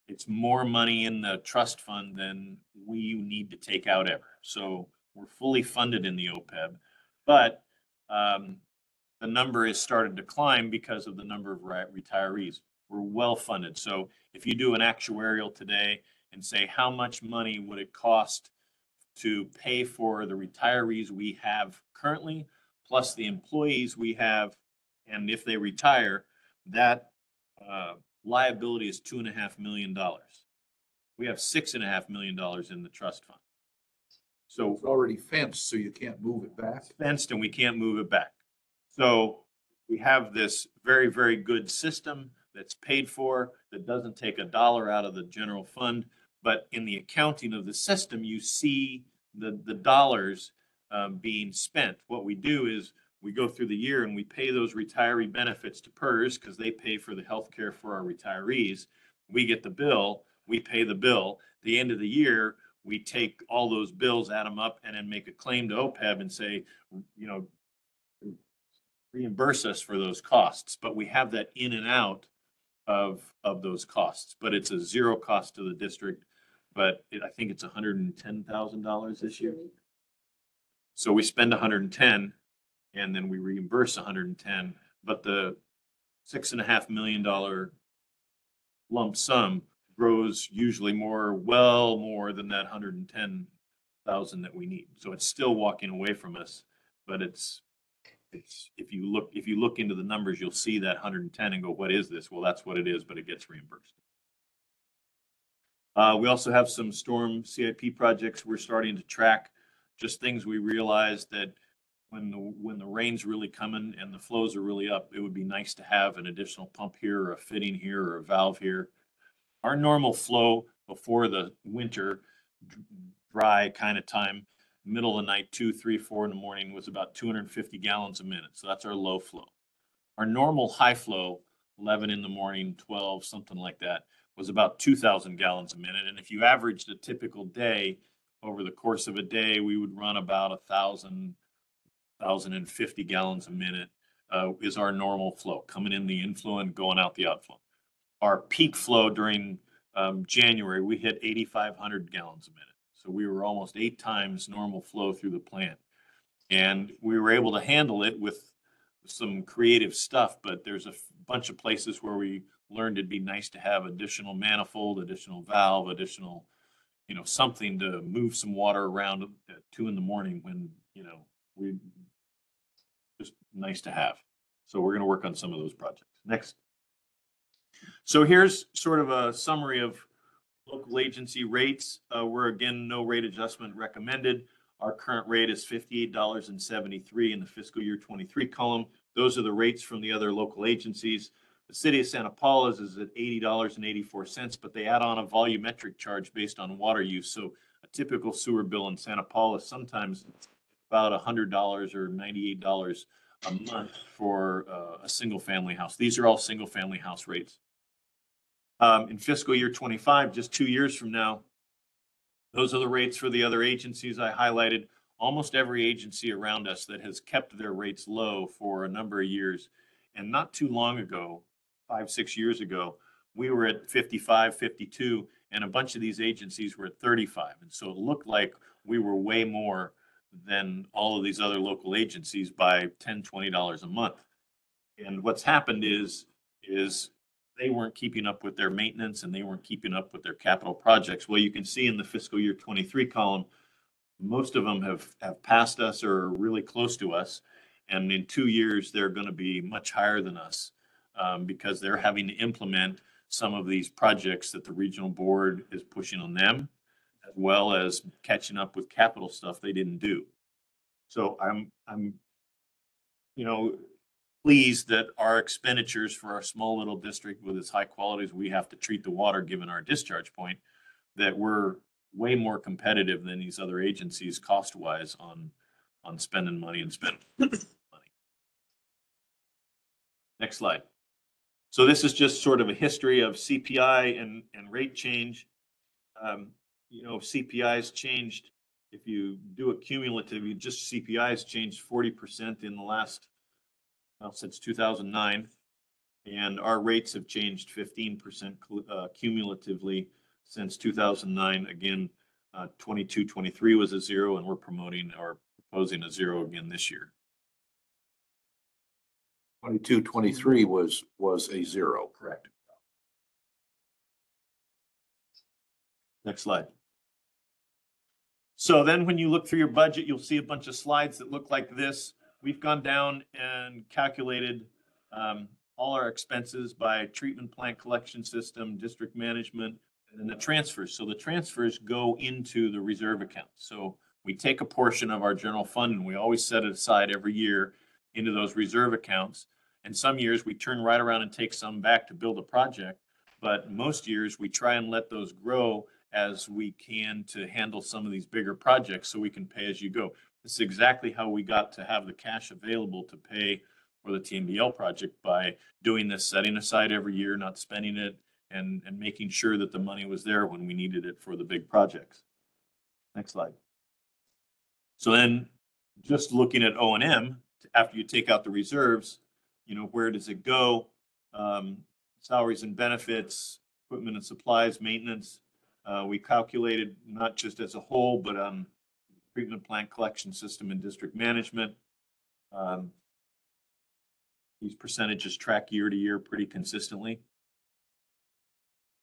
it's more money in the trust fund than we need to take out ever. So we're fully funded in the OPEB, but the number has started to climb because of the number of retirees. We're well funded. So if you do an actuarial today and say, how much money would it cost to pay for the retirees we have currently, plus the employees we have, and if they retire, that liability is $2.5 million. We have $6.5 million in the trust fund. So It's already fenced, so you can't move it back. fenced and we can't move it back. So we have this very, very good system that's paid for, that doesn't take a dollar out of the general fund. But in the accounting of the system, you see the dollars being spent. What we do is we go through the year and we pay those retiree benefits to PERS because they pay for the health care for our retirees. We get the bill, we pay the bill. The end of the year, we take all those bills, add them up, and then make a claim to OPEB and say, you know, reimburse us for those costs. But we have that in and out of those costs. But it's a zero cost to the district. But I think it's $110,000 this year. So we spend 110, and then we reimburse 110. But the $6.5 million lump sum grows usually well more than that 110,000 that we need. So it's still walking away from us, but it's if you look into the numbers, you'll see that 110 and go, what is this? Well, that's what it is, but it gets reimbursed. We also have some storm CIP projects we're starting to track, just things we realized that when the rain's really coming and the flows are really up, it would be nice to have an additional pump here or a fitting here or a valve here. Our normal flow before the winter dry kind of time, middle of the night, 2, 3, 4 in the morning, was about 250 gallons a minute. So that's our low flow. Our normal high flow, 11 in the morning, 12, something like that, was about 2,000 gallons a minute. And if you averaged a typical day over the course of a day, we would run about 1,050 gallons a minute is our normal flow, coming in the influent, going out the outflow. Our peak flow during January, we hit 8,500 gallons a minute. So we were almost 8 times normal flow through the plant. And we were able to handle it with some creative stuff, but there's a bunch of places where we learned it'd be nice to have additional manifold, additional valve, additional, something to move some water around at 2 in the morning when, we just nice to have. So we're going to work on some of those projects. Next. So here's sort of a summary of local agency rates. We're again, no rate adjustment recommended. Our current rate is $58.73 in the fiscal year 23 column. Those are the rates from the other local agencies. The city of Santa Paula's is at $80.84, but they add on a volumetric charge based on water use. So a typical sewer bill in Santa Paula is sometimes about $100 or $98 a month for a single family house. These are all single family house rates. In fiscal year 25, just 2 years from now, those are the rates for the other agencies I highlighted. Almost every agency around us that has kept their rates low for a number of years. And not too long ago, 5, 6 years ago, we were at 55, 52, and a bunch of these agencies were at 35. And so it looked like we were way more than all of these other local agencies by $10, $20 a month. And what's happened is they weren't keeping up with their maintenance and they weren't keeping up with their capital projects. Well, you can see in the fiscal year 23 column, most of them have passed us or are really close to us. And in 2 years, they're going to be much higher than us because they're having to implement some of these projects that the regional board is pushing on them, as well as catching up with capital stuff they didn't do. So I'm pleased that our expenditures for our small little district with as high quality as we have to treat the water given our discharge point, that we're way more competitive than these other agencies cost-wise on spending money and spending money. Next slide. So this is just sort of a history of CPI and rate change. CPI has changed. If you do it cumulative, CPI has changed 40% in the last, since 2009. And our rates have changed 15% cumulatively since 2009. Again, 22, 23 was a 0, and we're proposing a 0 again this year. 22, 23 was a 0. Correct. Next slide. So then when you look through your budget, you'll see a bunch of slides that look like this. We've gone down and calculated all our expenses by treatment plant collection system, district management, and then the transfers. So the transfers go into the reserve account. So we take a portion of our general fund and we always set it aside every year into those reserve accounts. And some years we turn right around and take some back to build a project. But most years we try and let those grow as we can to handle some of these bigger projects so we can pay as you go. This is exactly how we got to have the cash available to pay for the TMBL project, by doing this, setting aside every year, not spending it, and making sure that the money was there when we needed it for the big projects. Next slide. So then just looking at O&M, after you take out the reserves, you know, where does it go? Salaries and benefits, equipment and supplies, maintenance. We calculated not just as a whole, but treatment plant collection system and district management. These percentages track year to year pretty consistently.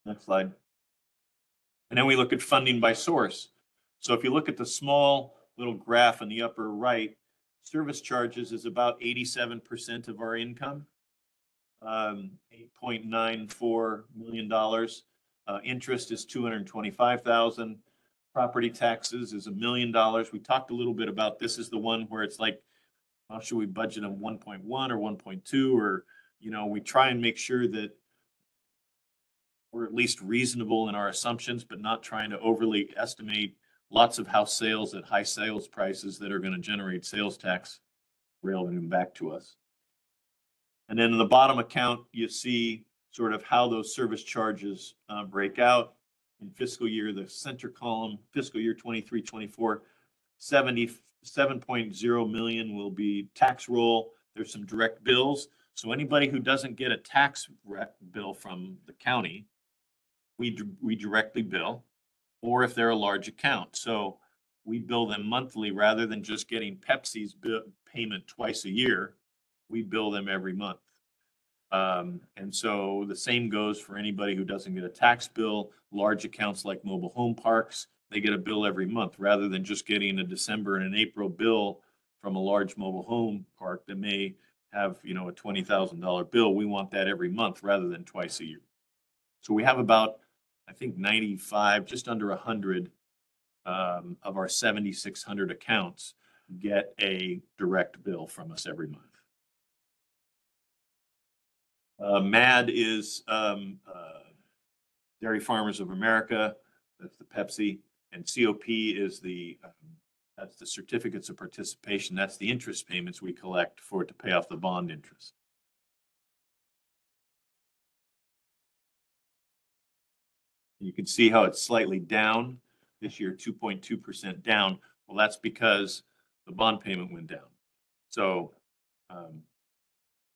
Next slide. And then we look at funding by source. So if you look at the small little graph in the upper right, service charges is about 87% of our income, $8.94 million. Interest is $225,000. Property taxes is $1 million. We talked a little bit about this is the one where it's like, well, should we budget them 1.1 or 1.2, or, you know, we try and make sure that we're at least reasonable in our assumptions, but not trying to overly estimate lots of house sales at high sales prices that are going to generate sales tax revenue back to us. And then in the bottom account, you see sort of how those service charges break out in fiscal year, the center column, fiscal year 23-24, 77.0 million will be tax roll. There's some direct bills. So anybody who doesn't get a tax bill from the county, we directly bill, or if they're a large account. So we bill them monthly rather than just getting Pepsi's payment twice a year. We bill them every month. And so the same goes for anybody who doesn't get a tax bill. Large accounts like mobile home parks, they get a bill every month rather than just getting a December and an April bill from a large mobile home park that may have, you know, a $20,000 bill. We want that every month rather than twice a year. So we have about, I think, 95, just under 100 of our 7,600 accounts get a direct bill from us every month. MAD is Dairy Farmers of America. That's the Pepsi. And COP is that's the certificates of participation. That's the interest payments we collect for it to pay off the bond interest. You can see how it's slightly down this year, 2.2% down. Well, that's because the bond payment went down. So,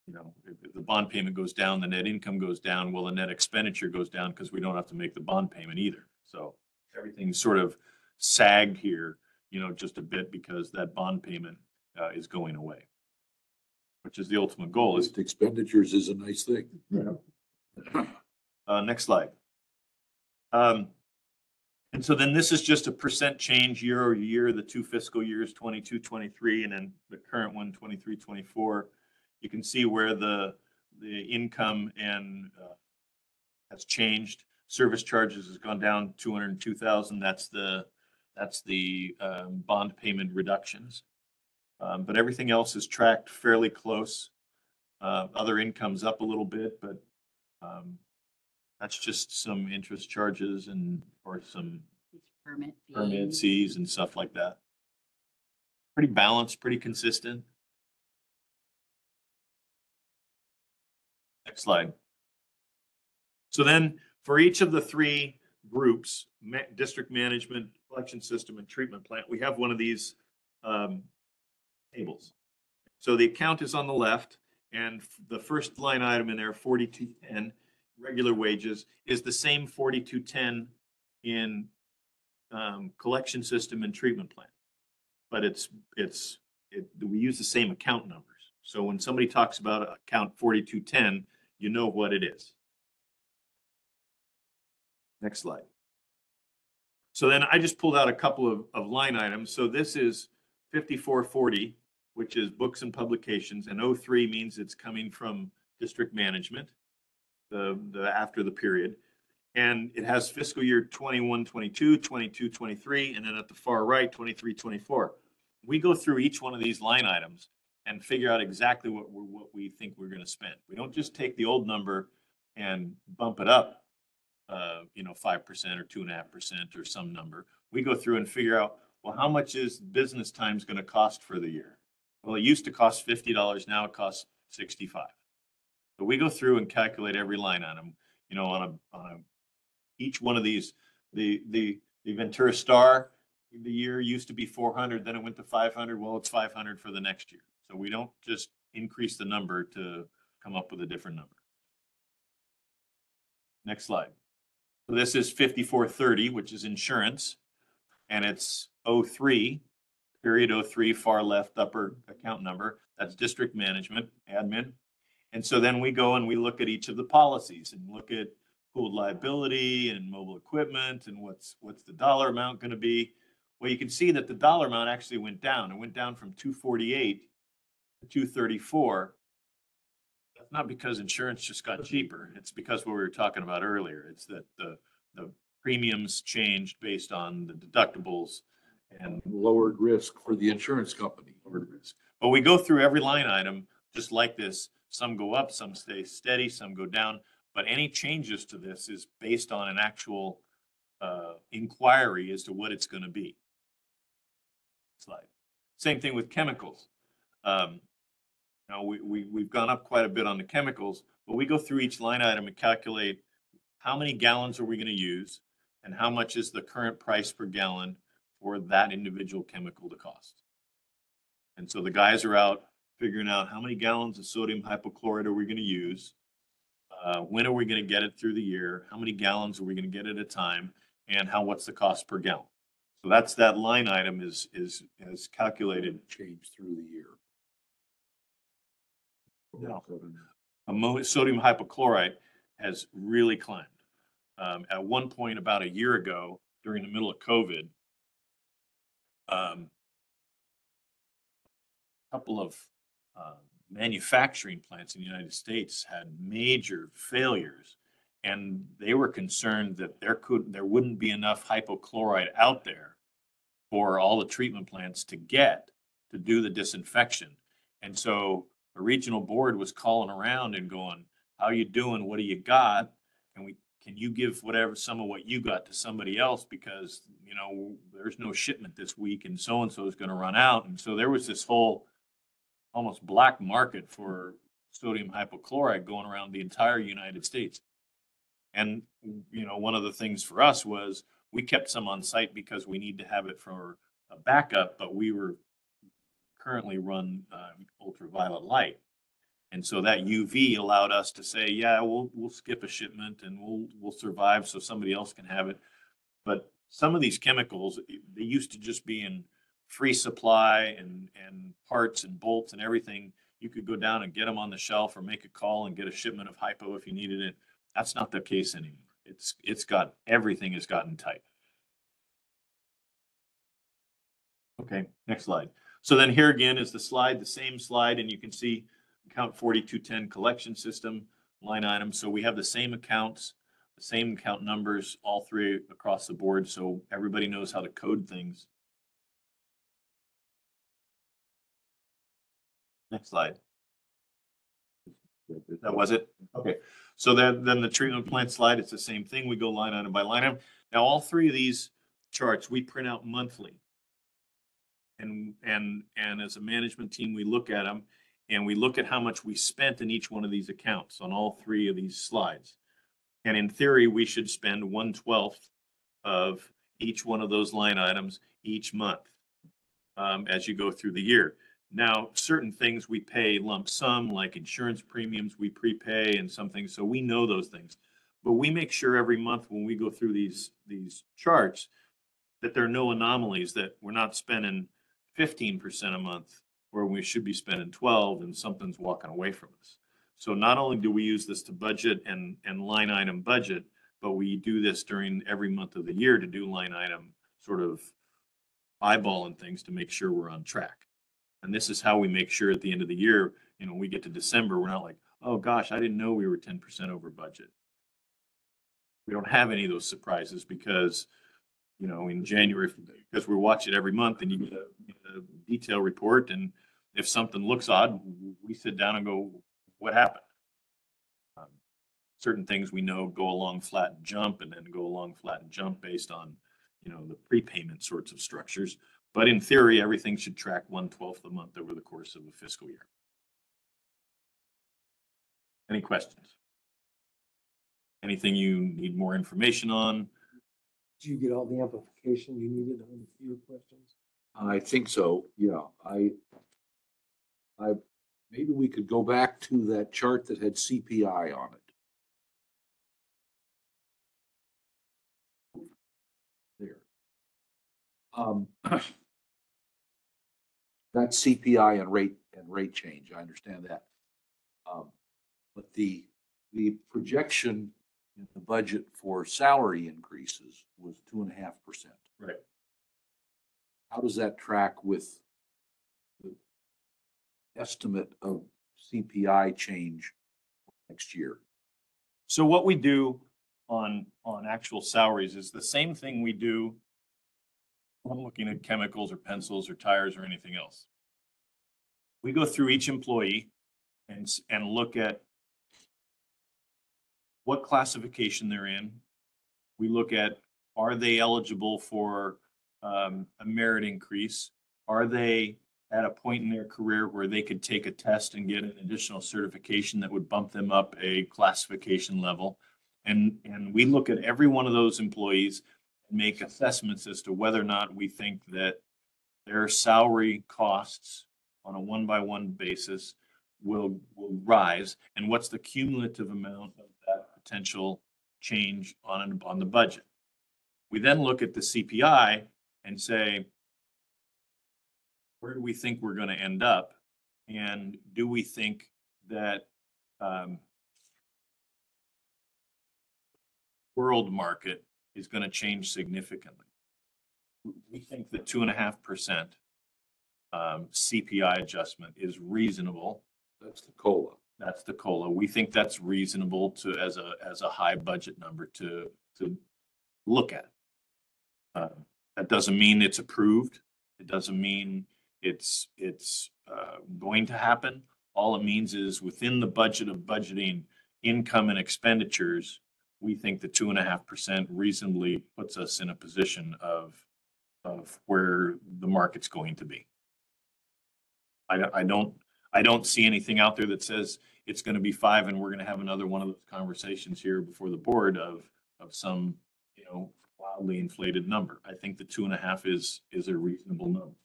you know, if the bond payment goes down, the net income goes down. Well, the net expenditure goes down because we don't have to make the bond payment either. So everything's sort of sagged here, you know, just a bit because that bond payment is going away, which is the ultimate goal. Is Expenditures is a nice thing. next slide. And so then this is just a percent change year over year, the two fiscal years, 22-23, and then the current one, 23-24. You can see where the income and has changed. Service charges has gone down 202,000. That's the bond payment reductions. But everything else is tracked fairly close. Other income's up a little bit, but that's just some interest charges or some permit fees and stuff like that. Pretty balanced, pretty consistent. Next slide. So then for each of the three groups, district management, collection system, and treatment plant, we have one of these tables. So the account is on the left, and the first line item in there, 4210, regular wages, is the same 4210 in collection system and treatment plant. But we use the same account numbers. So when somebody talks about account 4210, you know what it is. Next slide. So then I just pulled out a couple of line items. So this is 5440, which is books and publications, and 03 means it's coming from district management, the after the period. And it has fiscal year 21, 22, 22, 23, and then at the far right, 23, 24. We go through each one of these line items and figure out exactly what we think we're going to spend. We don't just take the old number and bump it up, 5% or 2.5% or some number. We go through and figure out, well, how much is business times going to cost for the year? Well, it used to cost $50. Now it costs $65. So we go through and calculate every line item, on a each one of these. The Ventura Star, the year used to be 400, then it went to 500. Well, it's 500 for the next year. So we don't just increase the number to come up with a different number. Next slide. So this is 5430, which is insurance, and it's 03, period 03, far left upper account number. That's district management, admin. And so then we go and we look at each of the policies and look at pooled liability and mobile equipment and what's the dollar amount going to be. Well, you can see that the dollar amount actually went down. It went down from 248 to 234. That's not because insurance just got cheaper. It's because what we were talking about earlier. It's that the premiums changed based on the deductibles and Lowered risk for the insurance company. lowered risk. But we go through every line item just like this. Some go up, some stay steady, some go down. But any changes to this is based on an actual inquiry as to what it's going to be. Slide. Same thing with chemicals. We've gone up quite a bit on the chemicals, but we go through each line item and calculate how many gallons are we going to use and how much is the current price per gallon for that individual chemical to cost. And so the guys are out figuring out how many gallons of sodium hypochlorite are we going to use, when are we going to get it through the year, how many gallons are we going to get at a time, and what's the cost per gallon. So that's that line item is calculated. Change through the year. Sodium hypochlorite has really climbed. At one point about a year ago, during the middle of COVID, a couple of manufacturing plants in the United States had major failures, and they were concerned that there wouldn't be enough hypochlorite out there for all the treatment plants to do the disinfection. And so the regional board was calling around and going, how you doing? What do you got? And can you give some of what you got to somebody else? Because, there's no shipment this week and so-and-so is going to run out. And so there was this whole almost black market for sodium hypochlorite going around the entire United States. And, one of the things for us was we kept some on site because we need to have it for a backup, but we were currently run ultraviolet light. And so that UV allowed us to say, yeah, we'll skip a shipment and we'll survive so somebody else can have it. But some of these chemicals, they used to just be in free supply and parts and bolts and everything. You could go down and get them on the shelf or make a call and get a shipment of hypo if you needed it. That's not the case anymore. Everything has gotten tight. Okay, next slide. So then here again is the same slide, and you can see account 4210 collection system line item. So we have the same accounts, the same account numbers, all three across the board. So everybody knows how to code things. Next slide. That was it? Okay. So then the treatment plant slide, it's the same thing. We go line item by line item. Now, all three of these charts we print out monthly. And as a management team, we look at them and we look at how much we spent in each one of these accounts on all three of these slides. And in theory, we should spend 1/12 of each one of those line items each month as you go through the year. Now, certain things we pay lump sum, like insurance premiums, we prepay and some things. So we know those things. But we make sure every month when we go through these charts that there are no anomalies, that we're not spending 15% a month where we should be spending 12 and something's walking away from us. So not only do we use this to budget and line item budget, but we do this during every month of the year to do line item sort of eyeballing things to make sure we're on track. And this is how we make sure at the end of the year, we get to December, we're not like, oh gosh, I didn't know we were 10% over budget. We don't have any of those surprises because, you know, in January, because we watch it every month and you get a detailed report. And if something looks odd, we sit down and go, what happened? Certain things we know go along flat and jump and then go along flat and jump based on, you know, the prepayment sorts of structures. But in theory, everything should track 1/12 a month over the course of a fiscal year. Any questions? Anything you need more information on? Did you get all the amplification you needed on your questions? I think so, yeah. Maybe we could go back to that chart that had CPI on it. There. That's CPI and rate change. I understand that. But the projection in the budget for salary increases was 2.5%. Right. How does that track with the estimate of CPI change next year? So what we do on actual salaries is the same thing we do when looking at chemicals or pencils or tires or anything else. We go through each employee and look at what classification they're in. We look at, are they eligible for a merit increase? Are they at a point in their career where they could take a test and get an additional certification that would bump them up a classification level? And we look at every one of those employees and make assessments as to whether or not we think that their salary costs on a one-by-one basis will rise, and what's the cumulative amount of that potential change on the budget. We then look at the CPI and say, where do we think we're going to end up? And do we think that world market is going to change significantly? We think the 2.5% CPI adjustment is reasonable. That's the COLA. That's the COLA. We think that's reasonable to as a high budget number to look at. That doesn't mean it's approved. It doesn't mean it's going to happen. All it means is within the budget of budgeting income and expenditures, we think the 2.5% reasonably puts us in a position of where the market's going to be. I don't see anything out there that says it's going to be 5 and we're going to have another one of those conversations here before the board of some, you know, wildly inflated number. I think the 2.5 is a reasonable number.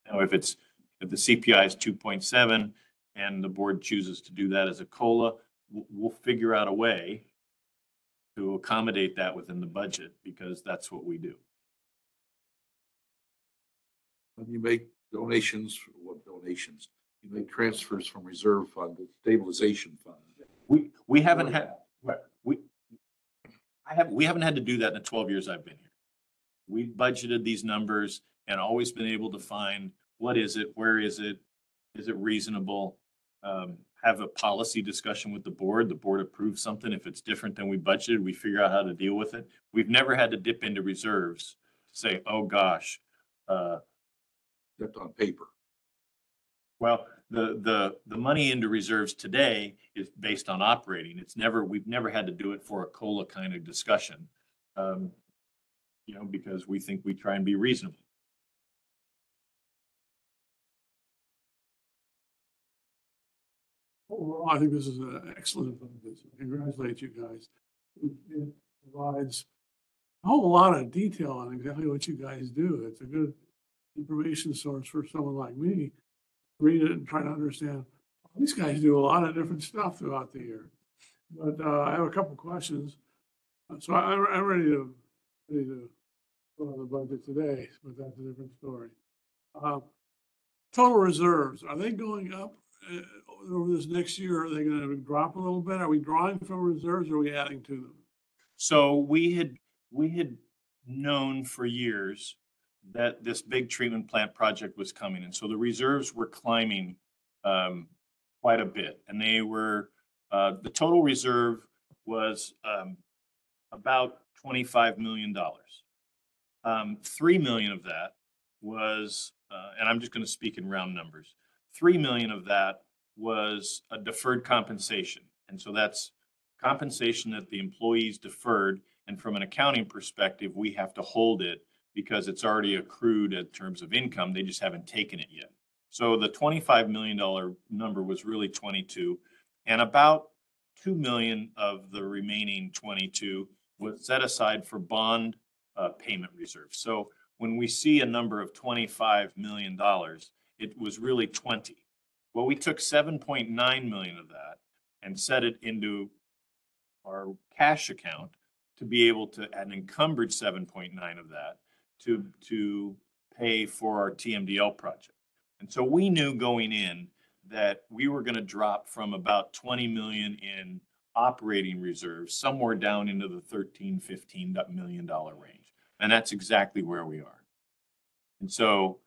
Now, if the CPI is 2.7 and the board chooses to do that as a COLA, we'll figure out a way to accommodate that within the budget because that's what we do. When you make donations, you make transfers from reserve fund to stabilization fund. We haven't had we haven't had to do that in the 12 years I've been here. We've budgeted these numbers and always been able to find what is it, where is it reasonable? Have a policy discussion with the board. The board approves something. If it's different than we budgeted, we figure out how to deal with it. We've never had to dip into reserves to say, oh gosh. Except on paper. Well, the money into reserves today is based on operating. We've never had to do it for a COLA kind of discussion, you know, because we think we try and be reasonable. Overall, I think this is an excellent budget. Congratulate you guys. It provides a whole lot of detail on exactly what you guys do. It's a good information source for someone like me. Read it and try to understand. These guys do a lot of different stuff throughout the year. But I have a couple questions. So I'm ready to put on the budget today, but that's a different story. Total reserves, are they going up over this next year? Are they going to drop a little bit? Are we drawing from reserves or are we adding to them? So we had known for years that this big treatment plant project was coming. And so the reserves were climbing quite a bit. And they were The total reserve was about $25 million. 3 million of that was, and I'm just going to speak in round numbers, 3 million of that was a deferred compensation. And so that's compensation that the employees deferred. And from an accounting perspective, we have to hold it because it's already accrued in terms of income. They just haven't taken it yet. So the $25 million number was really 22, and about 2 million of the remaining 22 was set aside for bond payment reserves. So when we see a number of $25 million, it was really 20. Well, we took 7.9 million of that and set it into our cash account to be able to, an encumbered 7.9 of that to pay for our TMDL project. And so we knew going in that we were going to drop from about 20 million in operating reserves somewhere down into the 13, 15 million dollar range. And that's exactly where we are. And so,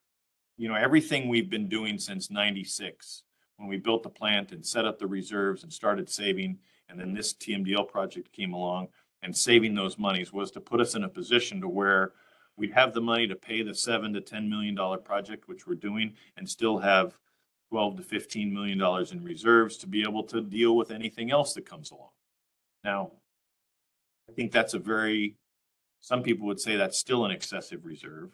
you know, everything we've been doing since 96, when we built the plant and set up the reserves and started saving, and then this TMDL project came along, and saving those monies was to put us in a position to where we'd have the money to pay the $7 to $10 million project, which we're doing, and still have 12 to $15 million in reserves to be able to deal with anything else that comes along. Now, I think that's a very, some people would say that's still an excessive reserve,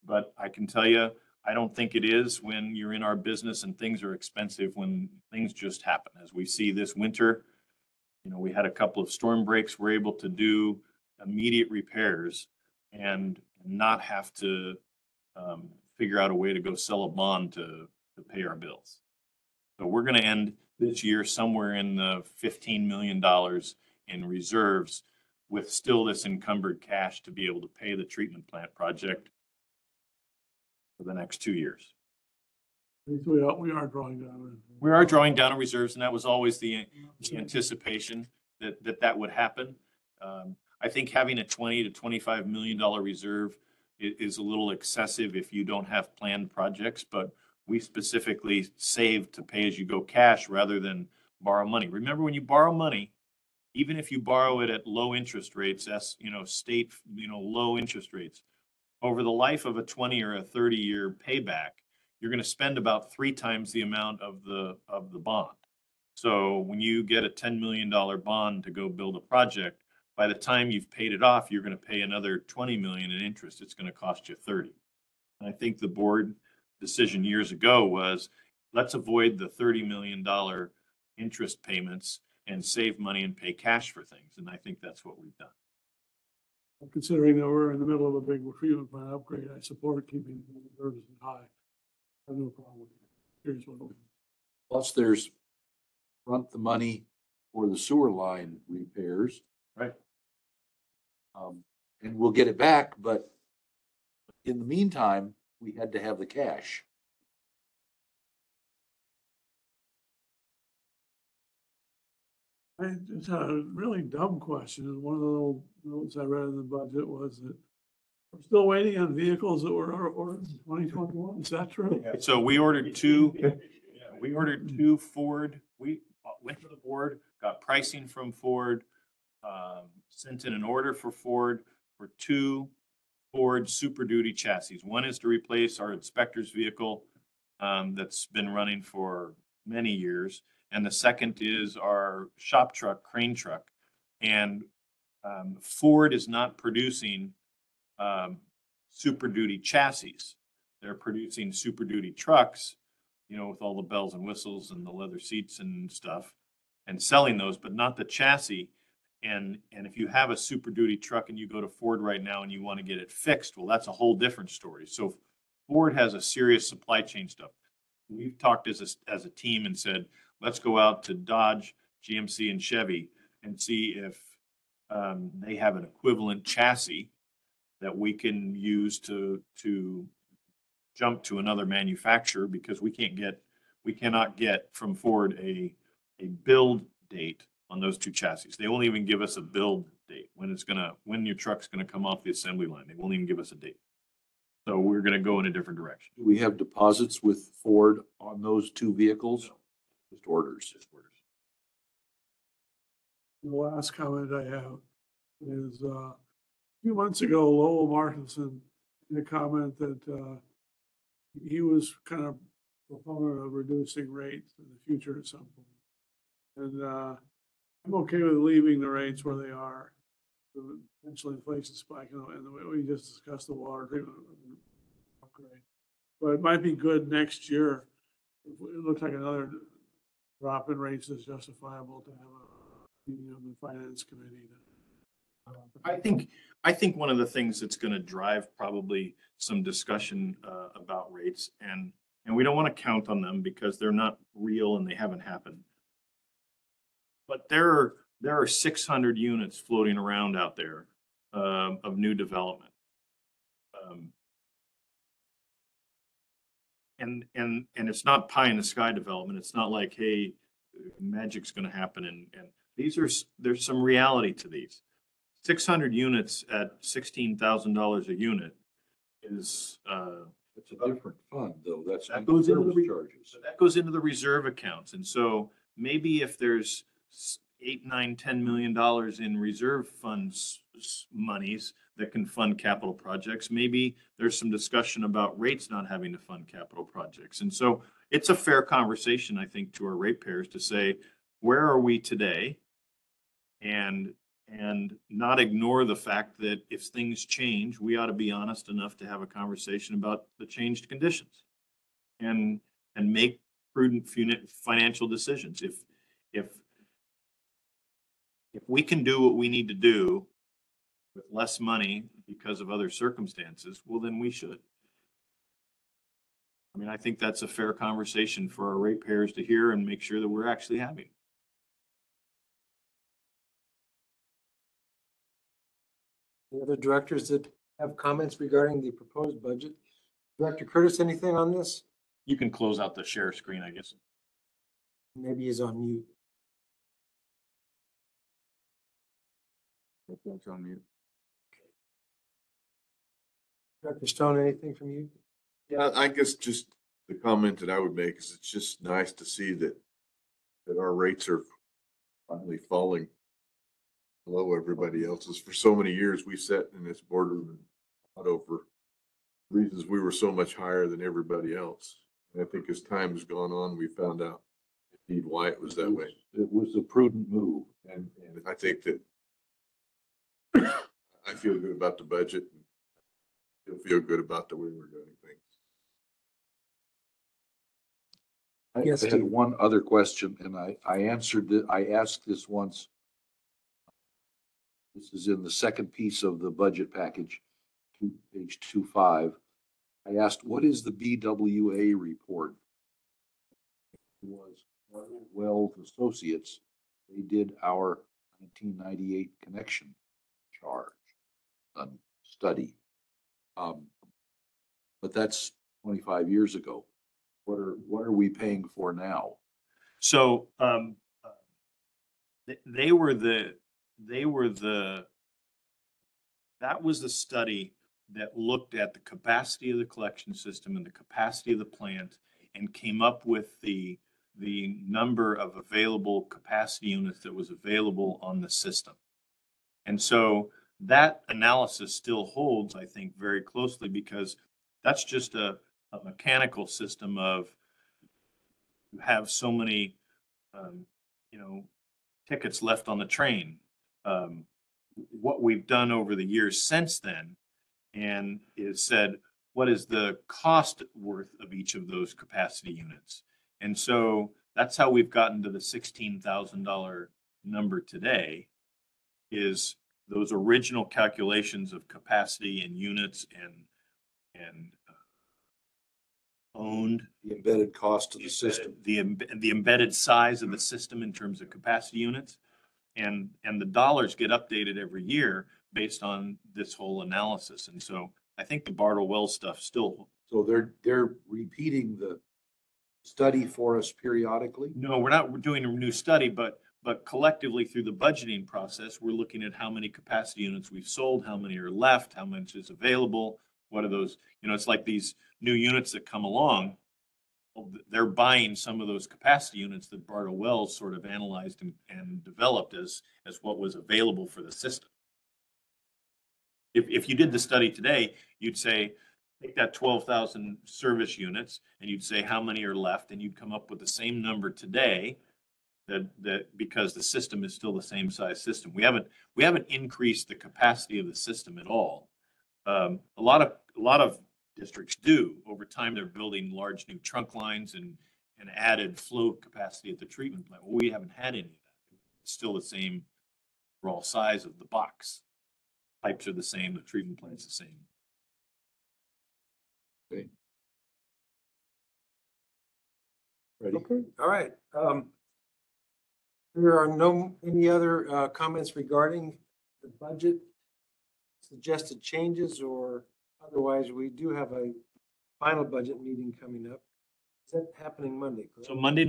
but I can tell you, I don't think it is when you're in our business and things are expensive, when things just happen. As we see this winter, you know, we had a couple of storm breaks. We're able to do immediate repairs and not have to figure out a way to go sell a bond to pay our bills. So we're going to end this year somewhere in the $15 million in reserves with still this encumbered cash to be able to pay the treatment plant project for the next 2 years. We are drawing down. We are drawing down on reserves, and that was always the anticipation that would happen. I think having a 20 to $25 million reserve is a little excessive if you don't have planned projects, but we specifically save to pay as you go cash rather than borrow money. Remember, when you borrow money, even if you borrow it at low interest rates, that's, you know, state, you know, low interest rates, over the life of a 20 or a 30-year payback, you're going to spend about 3 times the amount of the bond. So when you get a $10 million bond to go build a project, by the time you've paid it off, you're going to pay another 20 million in interest. It's going to cost you 30. And I think the board decision years ago was, let's avoid the $30 million interest payments and save money and pay cash for things. And I think that's what we've done. Considering that we're in the middle of a big treatment plant upgrade, I support keeping the reserves high. I have no problem with it. Here's what we. Plus, there's front the money for the sewer line repairs. Right. And we'll get it back, but in the meantime, we had to have the cash. I just had a really dumb question. One of the little notes I read in the budget was that we're still waiting on vehicles that were ordered in 2021. Is that true? So we ordered two Ford. We went to the board, got pricing from Ford, sent in an order for Ford for 2 Ford Super Duty chassis. One is to replace our inspector's vehicle that's been running for many years. And the second is our shop truck, crane truck. And Ford is not producing Super Duty chassis. They're producing Super Duty trucks, you know, with all the bells and whistles and the leather seats and stuff, and selling those, but not the chassis. And if you have a Super Duty truck and you go to Ford right now and you want to get it fixed, well, that's a whole different story. So Ford has a serious supply chain stuff. We've talked as a team and said, let's go out to Dodge, GMC, and Chevy and see if they have an equivalent chassis that we can use to jump to another manufacturer, because we cannot get from Ford a build date on those 2 chassis. They won't even give us a build date when your truck's gonna come off the assembly line. They won't even give us a date. So we're gonna go in a different direction. Do we have deposits with Ford on those 2 vehicles? No. Just orders. The last comment I have is, a few months ago, Lowell Martinson made a comment that, he was kind of proponent of reducing rates in the future at some point. And, I'm okay with leaving the rates where they are. The potential inflation spike, and the way we just discussed the water treatment upgrade. But it might be good next year. If it looks like another drop in rates is justifiable to have a meeting of the finance committee. I think one of the things that's going to drive probably some discussion about rates, and we don't want to count on them because they're not real and they haven't happened. But there are 600 units floating around out there of new development. And it's not pie in the sky development. It's not like, hey, magic's going to happen. And there's some reality to these. 600 units at $16,000 a unit is It's a different fund, though. That's that not goes into the service re- charges. that goes into the reserve accounts. And so maybe if there's $8, $9, $10 million in reserve funds monies that can fund capital projects, maybe there's some discussion about rates not having to fund capital projects. And so it's a fair conversation, I think, to our ratepayers to say, where are we today? And not ignore the fact that if things change, we ought to be honest enough to have a conversation about the changed conditions and make prudent financial decisions. If we can do what we need to do with less money because of other circumstances, well, then we should. I mean, I think that's a fair conversation for our ratepayers to hear and make sure that we're actually having. Any other directors that have comments regarding the proposed budget? Director Curtis, anything on this? You can close out the share screen, I guess. Maybe he's on mute. That's on mute. Dr. Stone, anything from you? Yeah, I guess just the comment that I would make is it's just nice to see that our rates are finally falling below everybody else's. For so many years, we sat in this boardroom and fought over reasons we were so much higher than everybody else. And I think as time has gone on, we found out indeed why it was that way. It was a prudent move. And I think that I feel good about the budget. You'll feel good about the way we're doing things. I had one other question, and I answered it. I asked this once. This is in the second piece of the budget package, page 25. I asked, what is the BWA report? It was Wells Associates. They did our 1998 connection charge study. But that's 25 years ago. What are we paying for now? So that was the study that looked at the capacity of the collection system and the capacity of the plant and came up with the number of available capacity units that was available on the system. And so that analysis still holds, I think, very closely because that's just a mechanical system of you have so many, tickets left on the train. What we've done over the years since then and is said, what is the cost worth of each of those capacity units? And so that's how we've gotten to the $16,000 number today is those original calculations of capacity and units and owned. The embedded cost of the system. The embedded size of the system in terms of capacity units. And the dollars get updated every year based on this whole analysis. And so I think the Bartle Wells stuff still. So they're repeating the study for us periodically? No, we're doing a new study, but collectively through the budgeting process, we're looking at how many capacity units we've sold, how many are left, how much is available. What are those, it's like these new units that come along they're buying some of those capacity units that Bartle Wells sort of analyzed and developed as what was available for the system. If you did the study today, you'd say, take that 12,000 service units and you'd say how many are left, and you'd come up with the same number today that because the system is still the same size system. We haven't increased the capacity of the system at all. A lot of districts do. Over time, they're building large new trunk lines and added flow capacity at the treatment plant. Well, we haven't had any of that. It's still the same overall size of the box. Pipes are the same, the treatment plant's the same. Okay. Ready? Okay, all right. There are any other comments regarding the budget, suggested changes, or otherwise, we do have a final budget meeting coming up. Is that happening Monday? correct? So Monday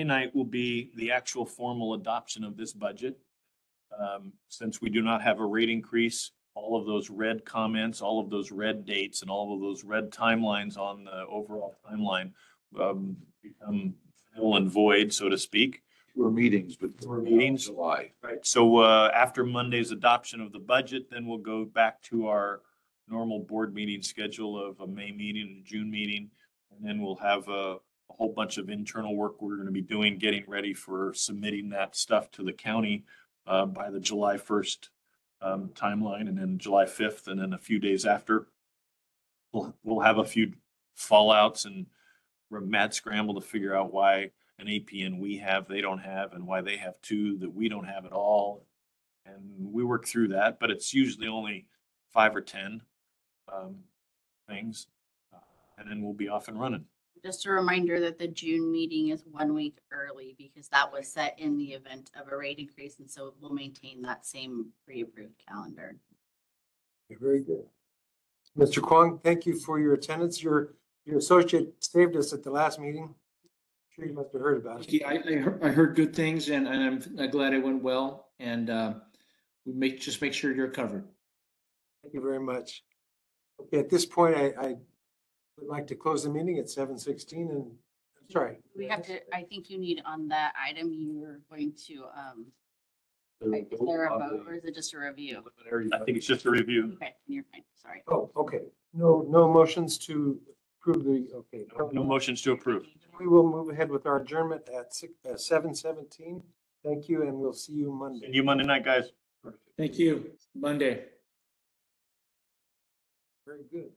night will be the actual formal adoption of this budget. Since we do not have a rate increase, all of those red comments, all of those red dates, and all of those red timelines on the overall timeline become null and void, so to speak. Fewer meetings, but Fewer meetings. July. Right. So after Monday's adoption of the budget, then we'll go back to our normal board meeting schedule of a May meeting and a June meeting. And then we'll have a whole bunch of internal work we're going to be doing, getting ready for submitting that stuff to the county by the July 1st timeline, and then July 5th, and then a few days after. We'll have a few fallouts and we're mad scramble to figure out why an APN we have, they don't have, and why they have two that we don't have at all. And we work through that, but it's usually only 5 or 10 things. And then we'll be off and running. Just a reminder that the June meeting is 1 week early because that was set in the event of a rate increase. And so we'll maintain that same pre-approved calendar. Very good. Mr. Kwong, thank you for your attendance. Your associate saved us at the last meeting. I'm sure you must have heard about it. Yeah, I heard good things, and I'm glad it went well, and we just make sure you're covered. Thank you very much. Okay, at this point, I would like to close the meeting at 7:16, and I'm sorry. We have to, I think you need on that item, you're going to, is there a vote or is it just a review? I think it's just a review. Okay, you're fine, sorry. Oh, okay. No motions to approve the, okay. No motions to approve. We will move ahead with our adjournment at 7:17. Thank you, and we'll see you Monday. See you Monday night, guys. Thank you. Monday. Very good.